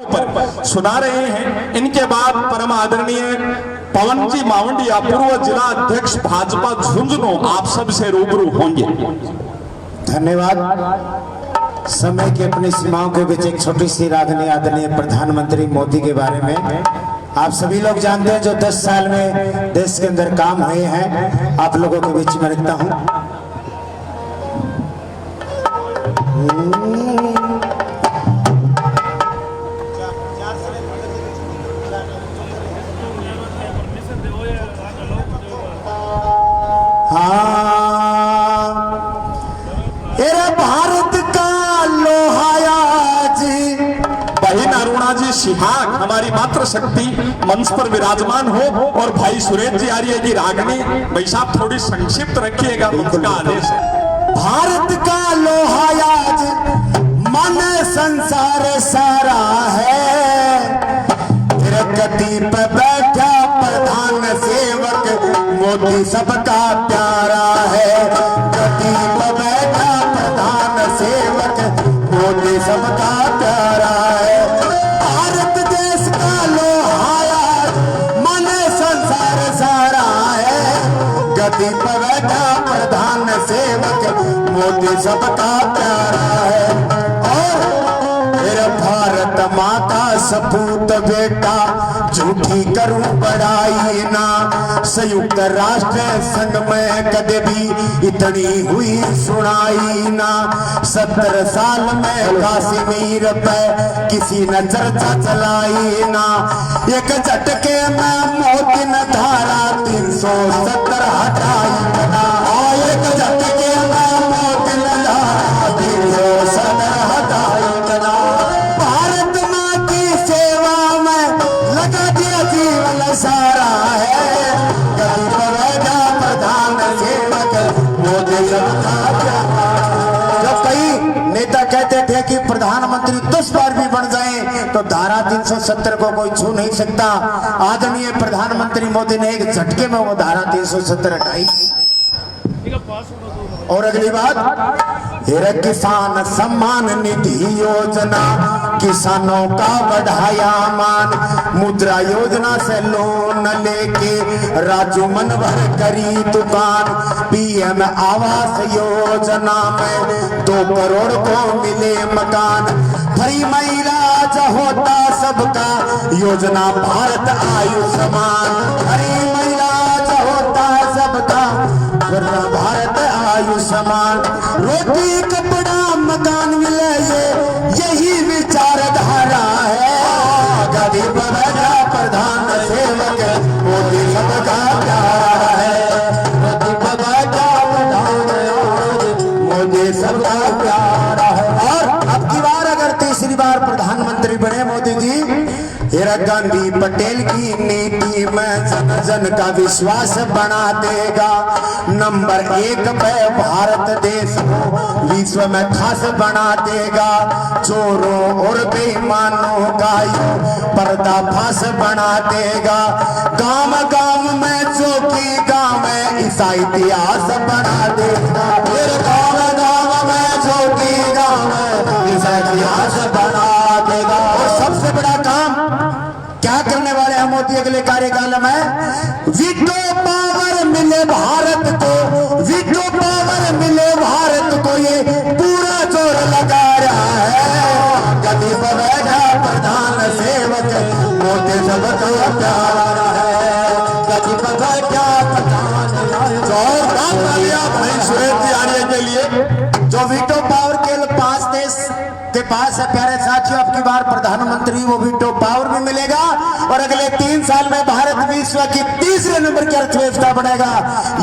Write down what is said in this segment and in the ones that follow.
पर सुना रहे हैं। इनके बाद परम आदरणीय पवन जी मावंडिया, पूर्व जिला अध्यक्ष भाजपा झुंझुनू, आप सब से रूबरू होंगे। धन्यवाद। समय की अपनी सीमाओं के बीच एक छोटी सी राधनी आदरणीय प्रधानमंत्री मोदी के बारे में आप सभी लोग जानते हैं, जो 10 साल में देश के अंदर काम हुए हैं, आप लोगों के बीच में रखता हूं। भारत का लोहाया जी, बहन अरुणा जी सिहाग हमारी मातृ शक्ति मंच पर विराजमान हो, और भाई सुरेश जी आर्य की रागनी। भाई साहब थोड़ी संक्षिप्त रखिएगा, उनका आदेश है। भारत का लोहाया जी, मन संसार सारा है, गति पर बैठा प्रधान सेवक मोदी सबका प्यारा है। गति पर बैठा प्रधान सेवक मोदी सबका प्यारा है। भारत देश का लोहाया मन संसार सारा है, गति पर बैठा प्रधान सेवक मोदी सबका प्यारा है। भारत माँ का सपूत बेटा झूठी करूं बड़ाई ना, संयुक्त राष्ट्र संघ में कदे भी इतनी हुई सुनाई ना। 70 साल में कश्मीर पे किसी ने चर्चा चलाई ना। एक झटके में मोदी ने धारा 370 हटाई ना। एक झटके में मोदी ने धारा 370 हटाई ना। भारत माँ की सेवा में लगा दिया जीवन सारा है, कभी बनेगा प्रधान सेवक मोदी सबका प्यारा। जब कई नेता कहते थे कि प्रधानमंत्री 10 बार भी बन जाए तो धारा 370 को कोई छू नहीं सकता, आदरणीय प्रधानमंत्री मोदी ने एक झटके में वो धारा 370 हटाई। और अगली बात, किसान सम्मान निधि योजना, किसानों का बढ़ाया मान। मुद्रा योजना से लोन लेके राजू मनवर करी दुकान। पीएम आवास योजना में 2 करोड़ को मिले मकान। फ्री महिला होता सबका योजना भारत आयुष्मान। फ्री महिला होता सबका भारत आयुष्मान। रोटी कपड़ा मकान मिले, यही विचारधारा है। गरीब बड़ा प्रधान सेवक मोदी सबका प्यारा है। गरीब बड़ा प्रधान मोदी सबका प्यारा है। और अब की बार अगर तीसरी बार प्रधानमंत्री बने मोदी जी, इंदिरा गांधी पटेल की नीति में जन जन का विश्वास बना देगा। नंबर 1 पे भारत देश को विश्व में खास बना देगा। चोरों और बेईमानों का पर्दाफाश बना देगा। गांव गांव में चौकी गांव में इसका इतिहास बना देगा। फिर गांव गांव में चौकी गांव में इसका इतिहास बना देगा। और सबसे बड़ा काम क्या करने वाले हैं मोदी अगले कार्यकाल में? वीटो पावर मिले भारत को, वीटो पावर मिले भारत को, ये पूरा जोर लगा रहा है। गति पर बैठा प्रधान सेवक मोदी सबका प्यारा है। गति पर बैठा प्रधान भाई सुरेश जी आर्य के लिए जो वीटो पावर के 5 देश के पास है। प्यारे साथियों, अब की बार प्रधानमंत्री वो वीटो पावर भी मिलेगा और अगले 3 साल में भारत विश्व की 3रे नंबर की अर्थव्यवस्था बनेगा।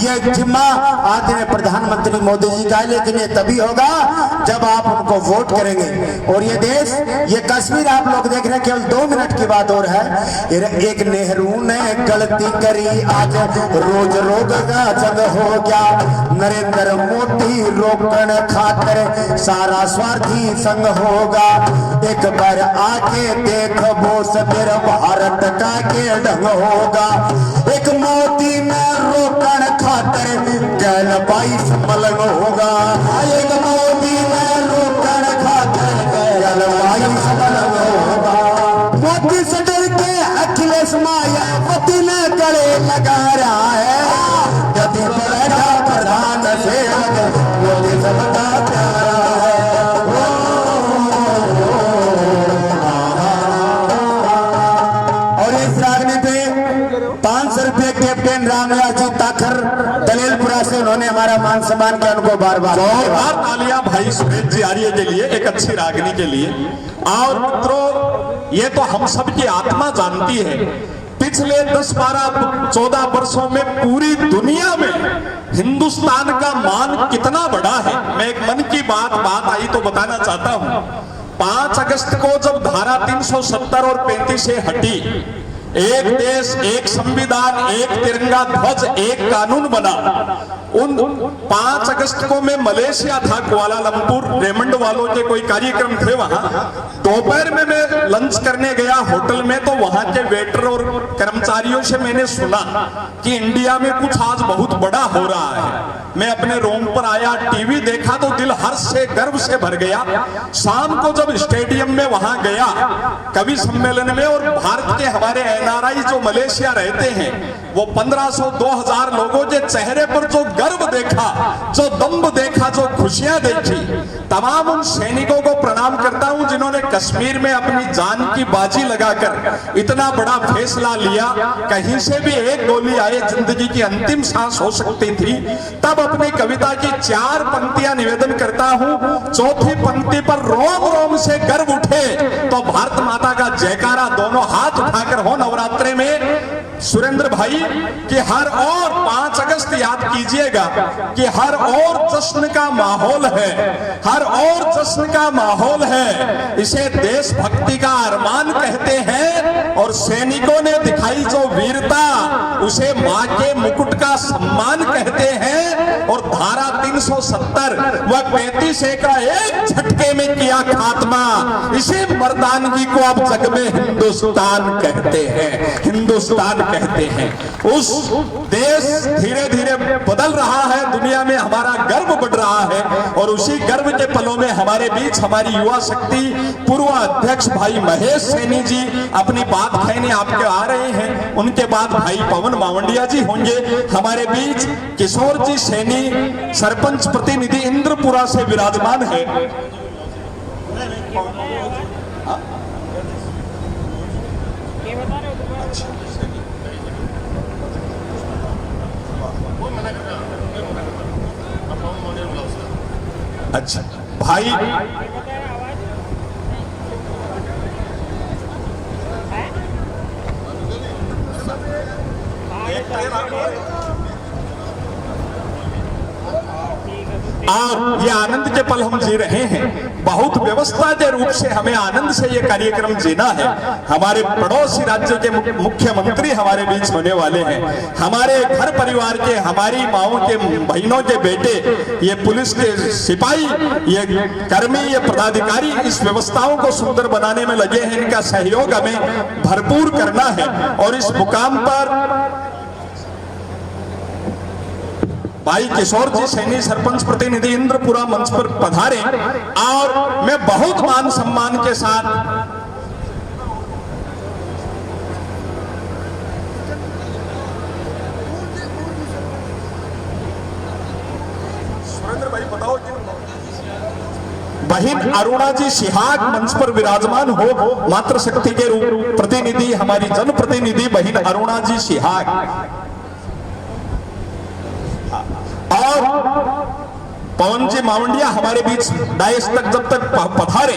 ये जिम्मा आदरणीय प्रधानमंत्री मोदी जी का है, लेकिन ये तभी होगा जब आप उनको वोट करेंगे। और ये देश, ये कश्मीर आप लोग देख रहे हैं, केवल 2 मिनट की बात और है। एक नेहरू ने गलती करी, आज रोज रोग का जंग हो गया। नरेंद्र मोदी रोकन खातर सारा स्वार्थी संग होगा। एक बार आके देख बोस, फिर भारत का के ढंग होगा। एक मोदी में रोकन खातर गैल 22 मलंग होगा। एक मोदी में रोकन खातर गैल 22 मलंग होगा। मेहमान के उनको बार बार जोरदार तालियां भाई सुरेश जी आर्य के लिए, एक अच्छी रागनी के लिए। और मित्रों, ये तो हम सब की आत्मा जानती है, पिछले 10, 12, 14 वर्षों में पूरी दुनिया में हिंदुस्तान का मान कितना बढ़ा है। मैं एक मन की बात आई तो बताना चाहता हूं। 5 अगस्त को जब धारा 370 और 35 से हटी, एक देश, एक संविधान, एक तिरंगा ध्वज, एक कानून बना। उन 5 अगस्त को मैं मलेशिया था, कुआलालंपुर, रेमंड वालों के कोई कार्यक्रम थे वहां। दोपहर में मैं लंच करने गया होटल में, तो वहां के वेटर और कर्मचारियों से मैंने सुना कि इंडिया में कुछ आज बहुत बड़ा हो रहा है। मैं अपने रूम पर आया, टीवी देखा तो दिल हर्ष से, गर्व से भर गया। शाम को जब स्टेडियम में वहां गया कवि सम्मेलन में, और भारत के हमारे एनआरआई जो मलेशिया रहते हैं, वो 1500-2000 लोगों के चेहरे पर जो गर्व देखा, जो दम्भ देखा, जो खुशियां देखी, तमाम उन सैनिकों को प्रणाम करता हूं जिन्होंने कश्मीर में अपनी जान की बाजी लगाकर इतना बड़ा फैसला लिया। कहीं से भी एक गोली आए, जिंदगी की अंतिम सांस हो सकती थी। तब अपनी कविता की 4 पंक्तियां निवेदन करता हूं। चौथी पंक्ति पर रोम रोम से गर्व उठे तो भारत माता का जयकारा दोनों हाथ उठाकर हो नवरात्रे में। सुरेंद्र भाई कि हर और 5 अगस्त याद कीजिएगा कि हर और जश्न का माहौल है, हर और जश्न का माहौल है। इसे देशभक्ति का अरमान कहते हैं, और सैनिकों ने दिखाई जो वीरता, उसे मां के मुकुट का सम्मान कहते हैं। और धारा 370 व 35 का एक झटके में किया खात्मा, इसे मर्दानगी को अब जग में हिंदुस्तान कहते हैं, हिंदुस्तान कहते हैं। उस देश धीरे धीरे बदल रहा है, दुनिया में हमारा गर्व बढ़ रहा है, और उसी गर्व के पलों में हमारे बीच हमारी युवा शक्ति पूर्व अध्यक्ष भाई महेश सैनी जी अपनी बात कहने आपके आ रहे हैं। उनके बाद भाई पवन मावंडिया जी होंगे हमारे बीच। किशोर जी सैनी सरपंच प्रतिनिधि इंद्रपुरा से विराजमान है। अच्छा भाई और ये आनंद के पल हम जी रहे हैं। बहुत व्यवस्था के रूप से हमें आनंद से ये कार्यक्रम जीना है। हमारे पड़ोसी राज्य के मुख्यमंत्री हमारे बीच होने वाले हैं। हमारे घर परिवार के, हमारी माओ के, बहनों के बेटे, ये पुलिस के सिपाही, ये कर्मी, ये पदाधिकारी इस व्यवस्थाओं को सुंदर बनाने में लगे हैं। इनका सहयोग हमें भरपूर करना है। और इस मुकाम पर भाई किशोर जी सैनी सरपंच प्रतिनिधि इंद्रपुरा मंच पर पधारे, और मैं बहुत मान सम्मान के साथ सुरेंद्र भाई बताओ, बहन अरुणा जी सिहाग मंच पर विराजमान हो। मातृशक्ति के रूप प्रतिनिधि, हमारी जनप्रतिनिधि बहन अरुणा जी सिहाग। और पवन जी मावंडिया हमारे बीच डायस तक जब तक पधारे,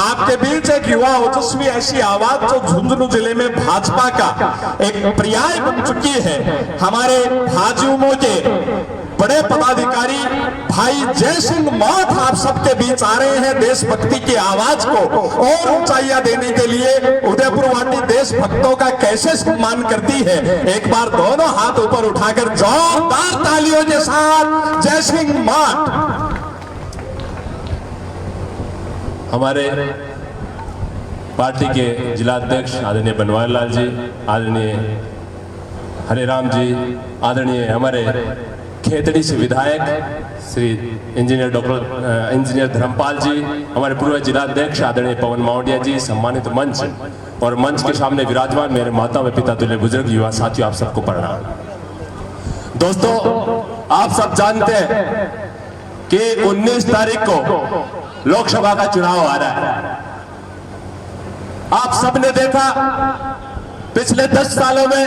आपके बीच एक युवा ओजस्वी ऐसी आवाज जो झुंझुनू जिले में भाजपा का एक पर्याय बन चुकी है। हमारे भाजयुमो के बड़े पदाधिकारी भाई जय सिंह माठ आप सबके बीच आ रहे हैं देशभक्ति की आवाज को और ऊंचाइयां देने के लिए। उदयपुर वाटी देशभक्तों का कैसे सम्मान करती है, एक बार दोनों हाथ ऊपर उठाकर जोरदार तालियों के साथ जय सिंह माठ। हमारे पार्टी के जिलाध्यक्ष आदरणीय बनवारी लाल जी, आदरणीय हरिराम जी, आदरणीय हमारे खेतड़ी से विधायक श्री इंजीनियर धर्मपाल जी, हमारे पूर्व जिलाध्यक्ष आदरणीय पवन मावंडिया जी, सम्मानित मंच और मंच के सामने विराजमान मेरे माता व पिता तुल्य बुजुर्ग युवा साथियों, आप सबको प्रणाम। दोस्तों, आप सब जानते हैं कि 19 तारीख को लोकसभा का चुनाव आ रहा है। आप सबने देखा पिछले 10 सालों में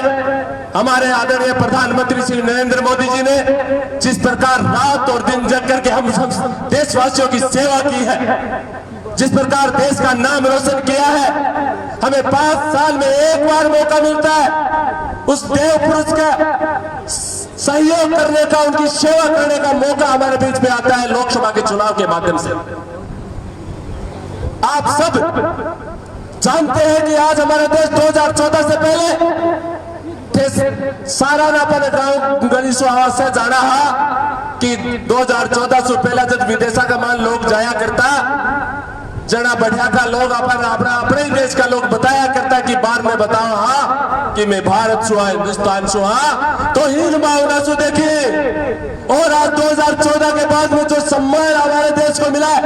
हमारे आदरणीय प्रधानमंत्री श्री नरेंद्र मोदी जी ने जिस प्रकार रात और दिन जग करके हम सब देशवासियों की सेवा की है, जिस प्रकार देश का नाम रोशन किया है, हमें 5 साल में एक बार मौका मिलता है उस देव पुरुष का सहयोग करने का, उनकी सेवा करने का मौका हमारे बीच में आता है लोकसभा के चुनाव के माध्यम से। आप सब जानते हैं कि आज हमारा देश 2014 से पहले सारा नापन गांव गली आवाज से जाना है कि 2014 से पहला जब विदेशा का मान लोग जाया करता जना बढ़िया का लोग अपने ही देश का लोग बताया करता कि बार में बताओ हाँ कि मैं भारत छुआ हिंदुस्तान छुआ तो हीन भावना से देखिए। और आज 2014 के बाद में जो सम्मान हमारे देश को मिला है,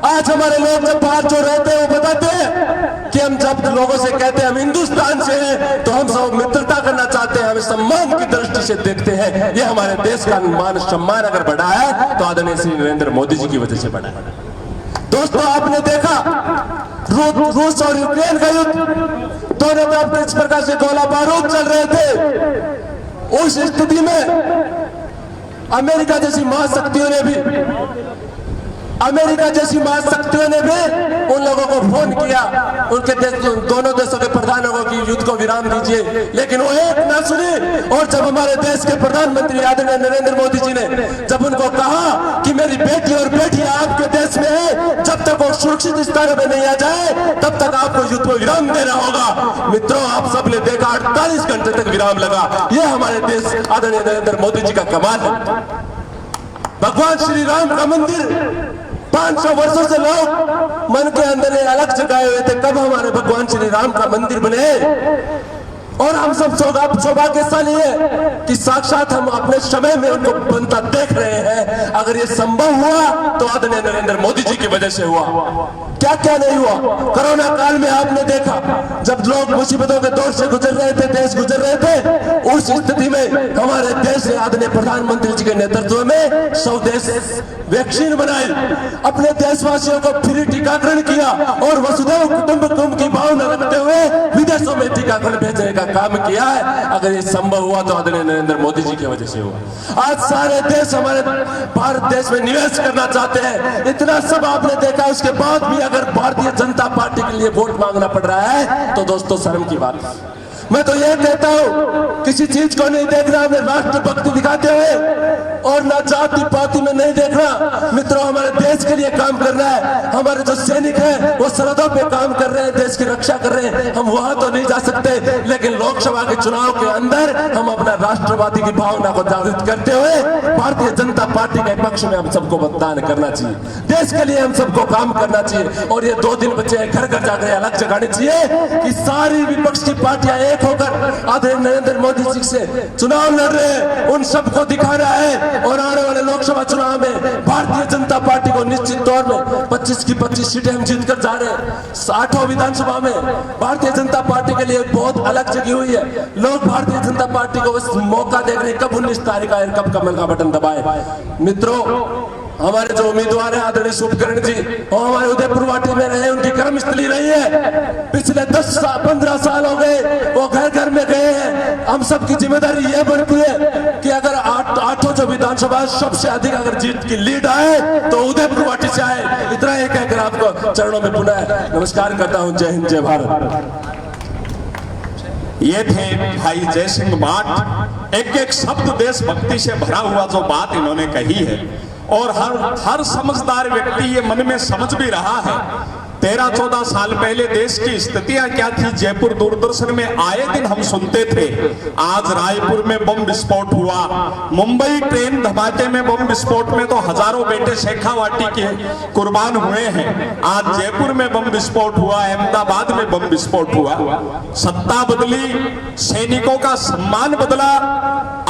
आज हमारे लोग जब बाहर जो रहते हैं वो बताते हैं कि हम जब लोगों से कहते हैं हम हिंदुस्तान से हैं तो हम सब मित्रता करना चाहते हैं, हमें सम्मान की दृष्टि से देखते हैं। ये हमारे देश का मान सम्मान अगर बढ़ा है तो आदरणीय श्री नरेंद्र मोदी जी की वजह से बढ़ा है। दोस्तों, आपने देखा रूस और यूक्रेन का युद्ध, दोनों तरफ इस प्रकार से गोला बारूद चल रहे थे। उस स्थिति में अमेरिका जैसी महाशक्तियों ने भी उन लोगों को फोन किया, उनके देश दोनों देशों के प्रधानों को कि युद्ध को विराम दीजिए, लेकिन वो एक ना सुनी। और जब हमारे देश के प्रधानमंत्री आदरणीय नरेंद्र मोदी जी ने जब उनको कहा कि मेरी बेटी और बेटियां आपके देश में है, जब तक वो सुरक्षित स्थान में नहीं आ जाए तब तक आपको युद्ध को विराम देना होगा। मित्रों, आप सब ने देखा 48 घंटे तक विराम लगा। ये हमारे देश आदरणीय नरेंद्र मोदी जी का कमाल है। भगवान श्री राम का मंदिर 500 वर्षों से लोग मन के अंदर अलग जगाए हुए थे, कब हमारे भगवान श्री राम का मंदिर बने। और हम सब सौभाग्यशाली है कि साक्षात हम अपने समय में उनको बनता देख रहे हैं। अगर ये संभव हुआ तो आदरणीय नरेंद्र मोदी जी की वजह से हुआ। क्या क्या नहीं हुआ। कोरोना काल में आपने देखा जब लोग मुसीबतों के दौर से गुजर रहे थे, देश गुजर रहे थे, उस स्थिति में हमारे देश ने आदरणीय प्रधानमंत्री जी के नेतृत्व में 100 देश वैक्सीन बनाई, अपने देशवासियों को फ्री टीकाकरण किया और वसुधैव कुटुंबकम की भावना रखते हुए विदेशों में टीकाकरण भेजने का काम किया है। अगर ये संभव हुआ तो आदरणीय नरेंद्र मोदी जी की वजह से हुआ। आज सारे देश हमारे भारत देश में निवेश करना चाहते हैं। इतना सब आपने देखा, उसके बाद भी अगर भारतीय जनता पार्टी के लिए वोट मांगना पड़ रहा है तो दोस्तों शर्म की बात है। मैं तो ये कहता हूँ, किसी चीज को नहीं देखना, हमें राष्ट्रभक्ति दिखाते हुए और ना जाति पाति में नहीं देखना। मित्रों, हमारे देश के लिए काम करना है। हमारे जो सैनिक हैं वो सरहदों पे काम कर रहे हैं, देश की रक्षा कर रहे हैं। हम वहां तो नहीं जा सकते, लेकिन लोकसभा के चुनाव के अंदर हम अपना राष्ट्रवादी की भावना को जागृत करते हुए भारतीय जनता पार्टी के पक्ष में हम सबको मतदान करना चाहिए। देश के लिए हम सबको काम करना चाहिए। और ये 2 दिन बचे हैं, घर घर जाकर अलग जगानी चाहिए कि सारी विपक्ष की पार्टियां एक होकर आदरणीय नरेंद्र मोदी जी से चुनाव लड़ रहे हैं, उन सबको दिखाना है। और आने वाले लोकसभा चुनाव में भारतीय जनता पार्टी को निश्चित तौर में 25 की 25 सीटें हम जीत कर जा रहे हैं। 60 विधानसभा में भारतीय जनता पार्टी के लिए बहुत अलग जगह हुई है। लोग भारतीय जनता पार्टी को बस मौका देख रहे हैं कब 19 तारीख आए, कब कमल का बटन दबाए। मित्रों, हमारे जो उम्मीदवार हैं आदरणीय शुभकरण जी, वो हमारे उदयपुर वाटी में रहे, उनकी कर्मस्थली रही है। पिछले 10-15 साल हो गए वो घर घर में गए हैं। हम सबकी जिम्मेदारी ये बनती है कि अगर 8 जो विधानसभा सबसे अधिक अगर जीत की लीड आए तो उदयपुर वाटी से आए। इतना ही कहकर आपको चरणों में पुनः नमस्कार करता हूँ। जय हिंद, जय भारत। ये थे भाई जय सिंह भाट। एक एक शब्द देशभक्ति से भरा हुआ जो बात इन्होंने कही है, और हर समझदार व्यक्ति ये मन में समझ भी रहा है। 13-14 साल पहले देश की स्थितियां क्या थी, जयपुर दूरदर्शन में आए दिन हम सुनते थे। आज रायपुर में बम विस्फोट हुआ, मुंबई ट्रेन धमाके में बम विस्फोट में तो हजारों बेटे शेखावाटी के कुर्बान हुए हैं। आज जयपुर में बम विस्फोट हुआ, अहमदाबाद में बम विस्फोट हुआ। सत्ता बदली, सैनिकों का सम्मान बदला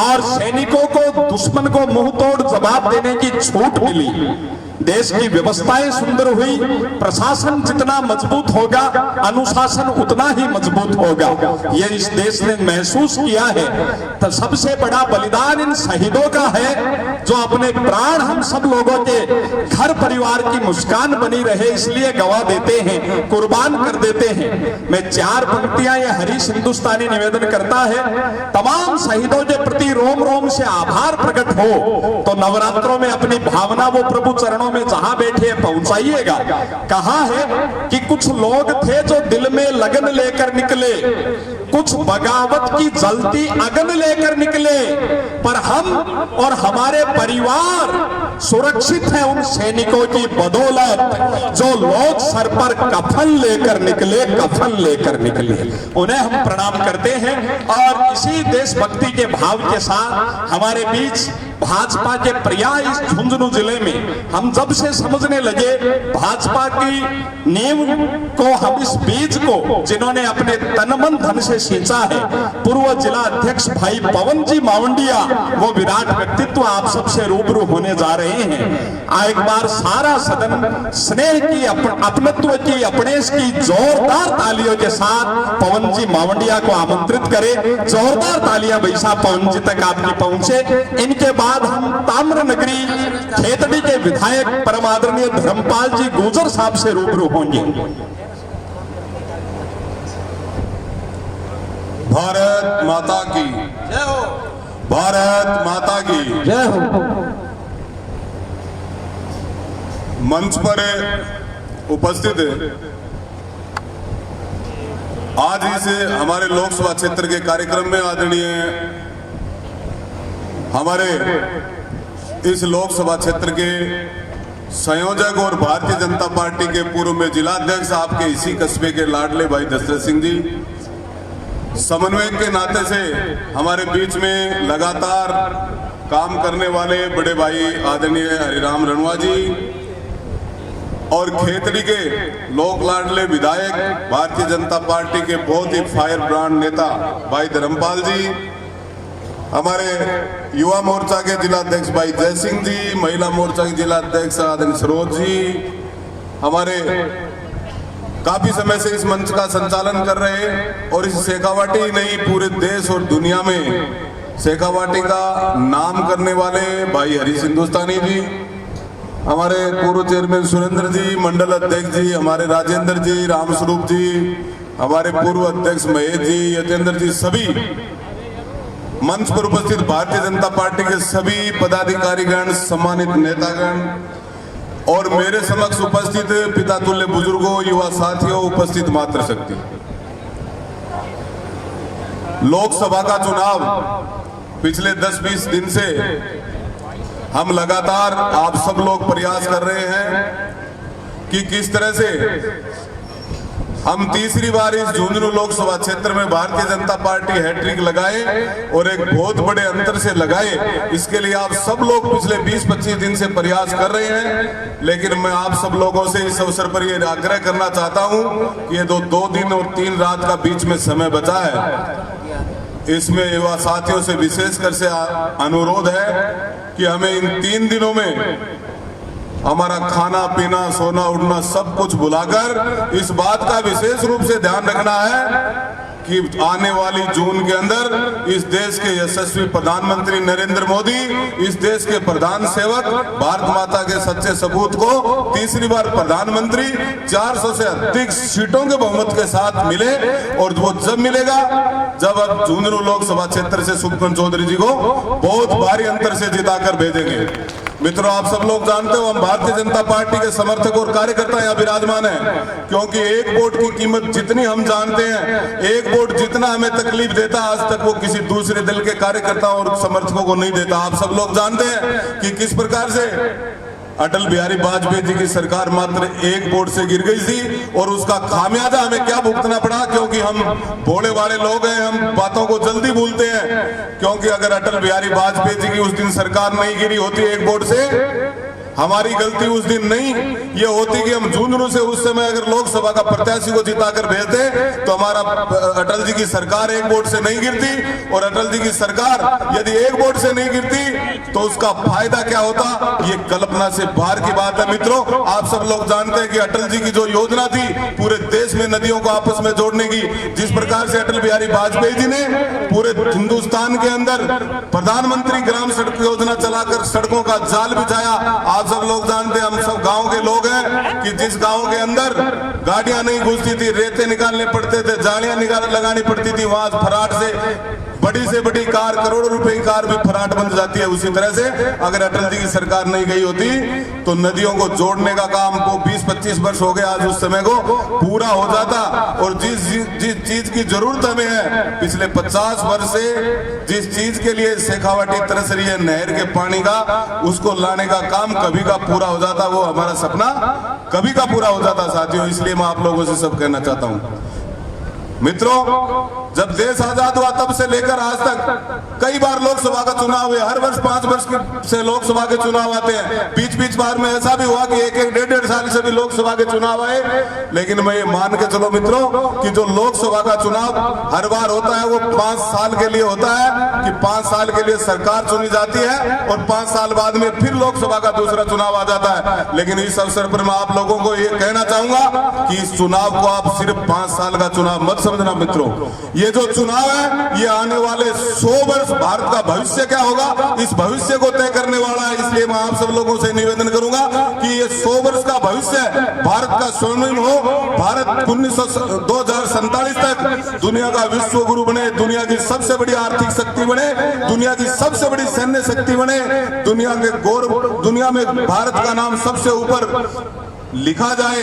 और सैनिकों को दुश्मन को मुंह तोड़ जवाब देने की छूट मिली। देश की व्यवस्थाएं सुंदर हुई, प्रशासन जितना मजबूत होगा अनुशासन उतना ही मजबूत होगा। ये इस देश ने महसूस किया है। तो सबसे बड़ा बलिदान इन शहीदों का है जो अपने प्राण हम सब लोगों के घर परिवार की मुस्कान बनी रहे इसलिए गवा देते हैं, कुर्बान कर देते हैं। मैं 4 पंक्तियां ये हरीश हिंदुस्तानी निवेदन करता है, तमाम शहीदों के प्रति रोम रोम से आभार प्रकट हो तो नवरात्रों में अपनी भावना वो प्रभु चरणों में जहां बैठे पहुंचाइएगा। कहा है कि कुछ लोग थे जो दिल में लगन लेकर निकले, कुछ बगावत की जलती अगन लेकर निकले, पर हम और हमारे परिवार सुरक्षित हैं उन सैनिकों की बदौलत जो लोग सर पर कफन लेकर निकले, कफन लेकर निकले। उन्हें हम प्रणाम करते हैं और इसी देशभक्ति के भाव के साथ हमारे बीच भाजपा के प्रयास इस झुंझुनू जिले में हम जब से समझने लगे भाजपा की नींव को, हम इस बीज को जिन्होंने अपने तन मन धन से सींचा है, पूर्व जिला अध्यक्ष भाई पवन जी मावंडिया, वो विराट व्यक्तित्व आप सबसे रूबरू होने जा रहे हैं। एक बार सारा सदन स्नेह की, अपनत्व की, अपनेश की जोरदार तालियों के साथ पवन जी मावंडिया को आमंत्रित करे। जोरदार तालियां भाई साहब पवन जी तक आपकी पहुंचे। इनके बाद हम ताम्र नगरी खेतड़ी के विधायक परम आदरणीय धर्मपाल जी गुजर साहब से रूबरू होंगे। भारत माता की जय हो, भारत माता की जय हो। मंच पर उपस्थित आज इस हमारे लोकसभा क्षेत्र के कार्यक्रम में आदरणीय हमारे इस लोकसभा क्षेत्र के संयोजक और भारतीय जनता पार्टी के पूर्व में जिलाध्यक्ष आपके इसी कस्बे के लाडले भाई दशरथ सिंह जी, समन्वयक के नाते से हमारे बीच में लगातार काम करने वाले बड़े भाई आदरणीय हरिराम रणवा जी और खेतड़ी के लोक लाडले विधायक भारतीय जनता पार्टी के बहुत ही फायर ब्रांड नेता भाई धर्मपाल जी, हमारे युवा मोर्चा के जिलाध्यक्ष भाई जय सिंह जी, महिला मोर्चा के जिलाध्यक्ष आदरणीय सरोज जी, हमारे काफी समय से इस मंच का संचालन कर रहे हैं और इस शेखावाटी ही नहीं पूरे देश और दुनिया में शेखावाटी का नाम करने वाले भाई हरीश हिंदुस्तानी जी, हमारे पूर्व चेयरमैन सुरेंद्र जी, मंडल अध्यक्ष जी हमारे राजेंद्र जी, रामस्वरूप जी, हमारे पूर्व अध्यक्ष महेश जी, यतेंद्र जी, सभी मंच पर उपस्थित भारतीय जनता पार्टी के सभी पदाधिकारीगण, सम्मानित नेतागण और मेरे समक्ष उपस्थित पिता तुल्य बुजुर्गों, युवा साथियों, उपस्थित मातृशक्ति। लोकसभा का चुनाव पिछले 10-20 दिन से हम लगातार आप सब लोग प्रयास कर रहे हैं कि किस तरह से हम तीसरी बार इस झुंझुनू लोकसभा क्षेत्र में भारतीय जनता पार्टी हैट्रिक लगाए और एक बहुत बड़े अंतर से लगाए। इसके लिए आप सब लोग पिछले 20-25 दिन से प्रयास कर रहे हैं, लेकिन मैं आप सब लोगों से इस अवसर पर यह आग्रह करना चाहता हूं कि ये 2 दिन और 3 रात का बीच में समय बचा है, इसमें युवा साथियों से विशेषकर से अनुरोध है कि हमें इन 3 दिनों में हमारा खाना पीना सोना उठना सब कुछ भुलाकर इस बात का विशेष रूप से ध्यान रखना है कि आने वाली जून के अंदर इस देश के यशस्वी प्रधानमंत्री नरेंद्र मोदी, इस देश के प्रधान सेवक, भारत माता के सच्चे सपूत को तीसरी बार प्रधानमंत्री 400 से अधिक सीटों के बहुमत के साथ मिले। और वो जब मिलेगा जब अब झुंझुनू लोकसभा क्षेत्र से सुखचंद चौधरी जी को बहुत भारी अंतर से जिताकर भेजेंगे। मित्रों, आप सब लोग जानते हो हम भारतीय जनता पार्टी के समर्थक और कार्यकर्ता यहाँ विराजमान हैं, क्योंकि एक वोट की कीमत जितनी हम जानते हैं, एक वोट जितना हमें तकलीफ देता आज तक वो किसी दूसरे दल के कार्यकर्ता और समर्थकों को नहीं देता। आप सब लोग जानते हैं कि किस प्रकार से अटल बिहारी वाजपेयी जी की सरकार मात्र एक वोट से गिर गई थी और उसका खामियाजा हमें क्या भुगतना पड़ा, क्योंकि हम भोले वाले लोग हैं, हम बातों को जल्दी भूलते हैं। क्योंकि अगर अटल बिहारी वाजपेयी जी की उस दिन सरकार नहीं गिरी होती एक वोट से हमारी गलती उस दिन नहीं ये होती कि हम झुंझुनू से उस समय अगर लोकसभा का प्रत्याशी को जिताकर भेजते तो हमारा अटल जी की सरकार एक वोट से नहीं गिरती, और अटल जी की सरकार यदि एक वोट से नहीं गिरती तो उसका फायदा क्या होता, ये कल्पना से बाहर की बात है। मित्रों, आप सब लोग जानते हैं कि अटल जी की जो योजना थी पूरे देश में नदियों को आपस में जोड़ने की, जिस प्रकार से अटल बिहारी वाजपेयी जी ने पूरे हिंदुस्तान के अंदर प्रधानमंत्री ग्राम सड़क योजना चलाकर सड़कों का जाल बिछाया। आप सब लोग जानते हैं, हम सब गांव के लोग हैं, कि जिस गांव के अंदर गाड़ियां नहीं घुसती थी, रेते निकालने पड़ते थे, जालियां लगानी पड़ती थी, वहां फराट से बड़ी कार, करोड़ों रुपए की कार भी फराट बन जाती है। उसी तरह से अगर अटल जी की सरकार नहीं गई होती तो नदियों को जोड़ने का काम को 20-25 वर्ष हो गए, आज उस समय को पूरा हो जाता। और जिस चीज की जरूरत हमें है, पिछले 50 वर्ष से जिस चीज के लिए शेखावाटी तरस रही है नहर के पानी का, उसको लाने का काम कभी का पूरा हो जाता, वो हमारा सपना कभी का पूरा हो जाता साथियों। इसलिए मैं आप लोगों से सब कहना चाहता हूं, मित्रों, जब देश आजाद हुआ तब से लेकर आज तक कई बार लोकसभा का चुनाव हुआ, हर वर्ष 5 वर्ष से लोकसभा के चुनाव आते हैं। बीच बार में ऐसा भी हुआ कि 1-1, 1.5 साल से भी लोकसभा के चुनाव आए। लेकिन मैं ये मान के चलो मित्रों कि जो लोकसभा का चुनाव हर बार होता है वो 5 साल के लिए होता है, कि 5 साल के लिए सरकार चुनी जाती है और 5 साल बाद में फिर लोकसभा का दूसरा चुनाव आ जाता है। लेकिन इस अवसर पर मैं आप लोगों को ये कहना चाहूंगा कि इस चुनाव को आप सिर्फ 5 साल का चुनाव मत समझना मित्रों। ये जो चुनाव है ये आने वाले 100 वर्ष भारत का भविष्य क्या होगा, इस भविष्य को तय करने वाला है। इसलिए मैं आप सब लोगों से निवेदन करूंगा कि ये 100 वर्ष का भविष्य भारत का स्वर्णिम हो। भारत 2047 तक दुनिया का विश्व गुरु बने, दुनिया की सबसे बड़ी आर्थिक शक्ति बने, दुनिया की सबसे बड़ी सैन्य शक्ति बने, दुनिया के गौरव, दुनिया में भारत का नाम सबसे ऊपर लिखा जाए।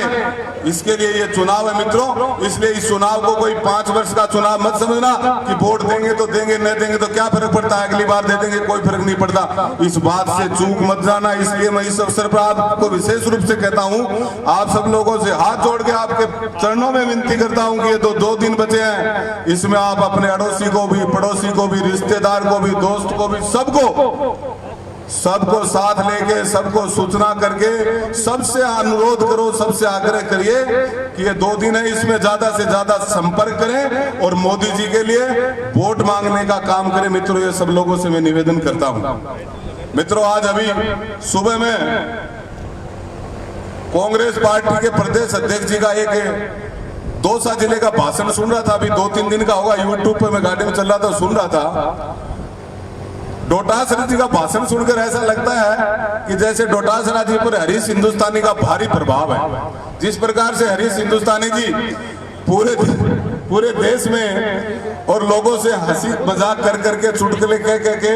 इसके लिए ये चुनाव है मित्रों। इसलिए इस चुनाव को कोई 5 वर्ष का चुनाव मत समझना कि वोट देंगे तो देंगे, नहीं देंगे तो क्या फर्क पड़ता है, अगली बार दे देंगे, कोई फर्क नहीं पड़ता। इस बात से चूक मत जाना। इसलिए मैं इस अवसर पर आपको विशेष रूप से कहता हूं, आप सब लोगों से हाथ जोड़ के आपके चरणों में विनती करता हूं कि ये तो 2 दिन बचे हैं, इसमें आप अपने अड़ोसी को भी, पड़ोसी को भी, रिश्तेदार को भी, दोस्त को भी, सबको साथ लेके, सबको सूचना करके, सबसे अनुरोध करो, सबसे आग्रह करिए कि ये 2 दिन है, इसमें ज्यादा से ज्यादा संपर्क करें और मोदी जी के लिए वोट मांगने का काम करें। मित्रों, ये सब लोगों से मैं निवेदन करता हूं। मित्रों, आज अभी सुबह में कांग्रेस पार्टी के प्रदेश अध्यक्ष जी का एक दौसा जिले का भाषण सुन रहा था। अभी 2-3 दिन का होगा, यूट्यूब पे मैं गाड़ी में चल रहा था, सुन रहा था। डोटासरा जी का भाषण सुनकर ऐसा लगता है कि जैसे डोटासरा जी पर हरीश हिंदुस्तानी का भारी प्रभाव है। जिस प्रकार से हरीश हिंदुस्तानी जी पूरे देश में और लोगों से हंसी मजाक कर करके, चुटकुले कह के,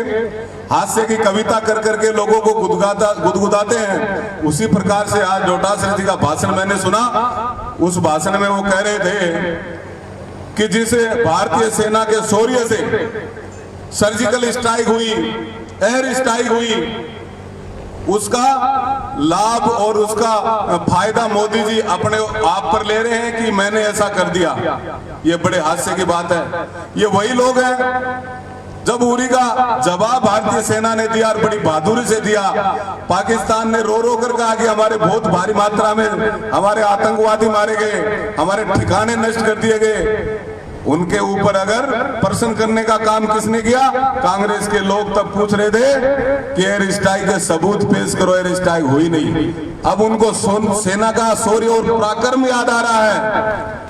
हास्य की कविता कर करके लोगों को गुदगुदाते हैं, उसी प्रकार से आज डोटासरा जी का भाषण मैंने सुना। उस भाषण में वो कह रहे थे कि जिसे भारतीय सेना के शौर्य से सर्जिकल स्ट्राइक हुई, एयर स्ट्राइक हुई, उसका लाभ और उसका फायदा मोदी जी अपने आप पर ले रहे हैं कि मैंने ऐसा कर दिया। ये बड़े हास्य की बात है। ये वही लोग हैं जब उरी का जवाब भारतीय सेना ने दिया और बड़ी बहादुरी से दिया। पाकिस्तान ने रो रो कर कहा कि हमारे बहुत भारी मात्रा में हमारे आतंकवादी मारे गए, हमारे ठिकाने नष्ट कर दिए गए। उनके ऊपर अगर प्रश्न करने का काम किसने किया? कांग्रेस के लोग तब पूछ रहे थे कि एयर स्ट्राइक के सबूत पेश करो, एयर स्ट्राइक हुई नहीं। अब उनको सेना का शौर्य और पराक्रम याद आ रहा है।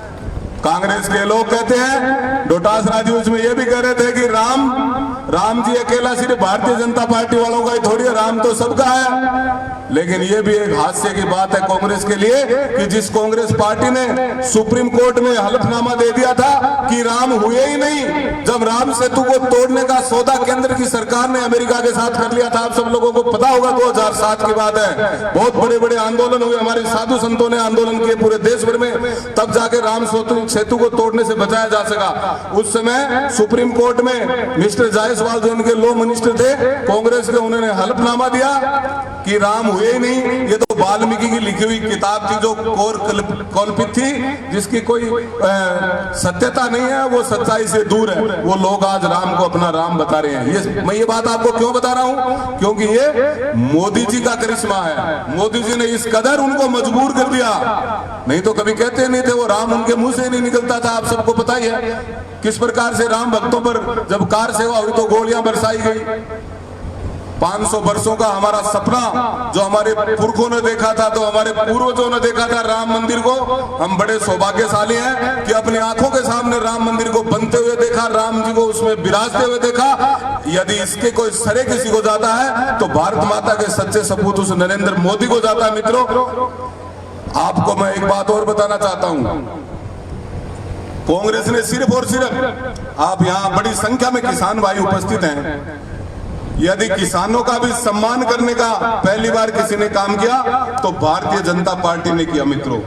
कांग्रेस के लोग कहते हैं, डोटासरा जी उसमें ये भी कह रहे थे कि राम जी अकेला सिर्फ भारतीय जनता पार्टी वालों का ही थोड़ी है, राम तो सबका है। लेकिन ये भी एक हास्य की बात है कांग्रेस के लिए कि जिस कांग्रेस पार्टी ने सुप्रीम कोर्ट में हलफनामा दे दिया था कि राम हुए ही नहीं, जब राम सेतु को तोड़ने का सौदा केंद्र की सरकार ने अमेरिका के साथ कर लिया था। आप सब लोगों को पता होगा, 2007 की बात है। बहुत बड़े बड़े आंदोलन हुए, हमारे साधु संतों ने आंदोलन किए पूरे देश भर में, तब जाके राम सेतु को तोड़ने से बचाया जा सका। उस समय सुप्रीम कोर्ट में मिस्टर जायसवाल जो उनके लॉ मिनिस्टर थे कांग्रेस के, उन्होंने हलफनामा दिया कि राम हुए ही नहीं, ये तो वाल्मीकि की लिखी हुई किताब थी जो कल्पित थी, जिसकी कोई सत्यता नहीं है, वो सच्चाई से दूर है, वो लोग आज राम को अपना राम बता रहे हैं। मैं ये बात आपको क्यों बता रहा हूं? क्योंकि ये मोदी जी का करिश्मा है। मोदी जी ने इस कदर उनको मजबूर कर दिया, नहीं तो कभी कहते नहीं थे, वो राम उनके मुंह से नहीं निकलता था। आप सबको पता ही है किस प्रकार से राम भक्तों पर जब कार सेवा हुई तो गोलियां बरसाई गई। 500 वर्षों का हमारा सपना जो हमारे पुरखों ने देखा था, तो हमारे पूर्वजों ने देखा था राम मंदिर को, हम बड़े सौभाग्यशाली हैं कि अपनी आंखों के सामने राम मंदिर को बनते हुए देखा, राम जी को उसमें विराजते हुए देखा। यदि इसके कोई सरे किसी को जाता है तो भारत माता के सच्चे सपूत उस नरेंद्र मोदी को जाता है। मित्रों, आपको मैं एक बात और बताना चाहता हूं, कांग्रेस ने सिर्फ और सिर्फ, आप यहां बड़ी संख्या में किसान भाई उपस्थित हैं, यदि किसानों का भी सम्मान करने का पहली बार किसी ने काम किया तो भारतीय जनता पार्टी ने किया। मित्रों,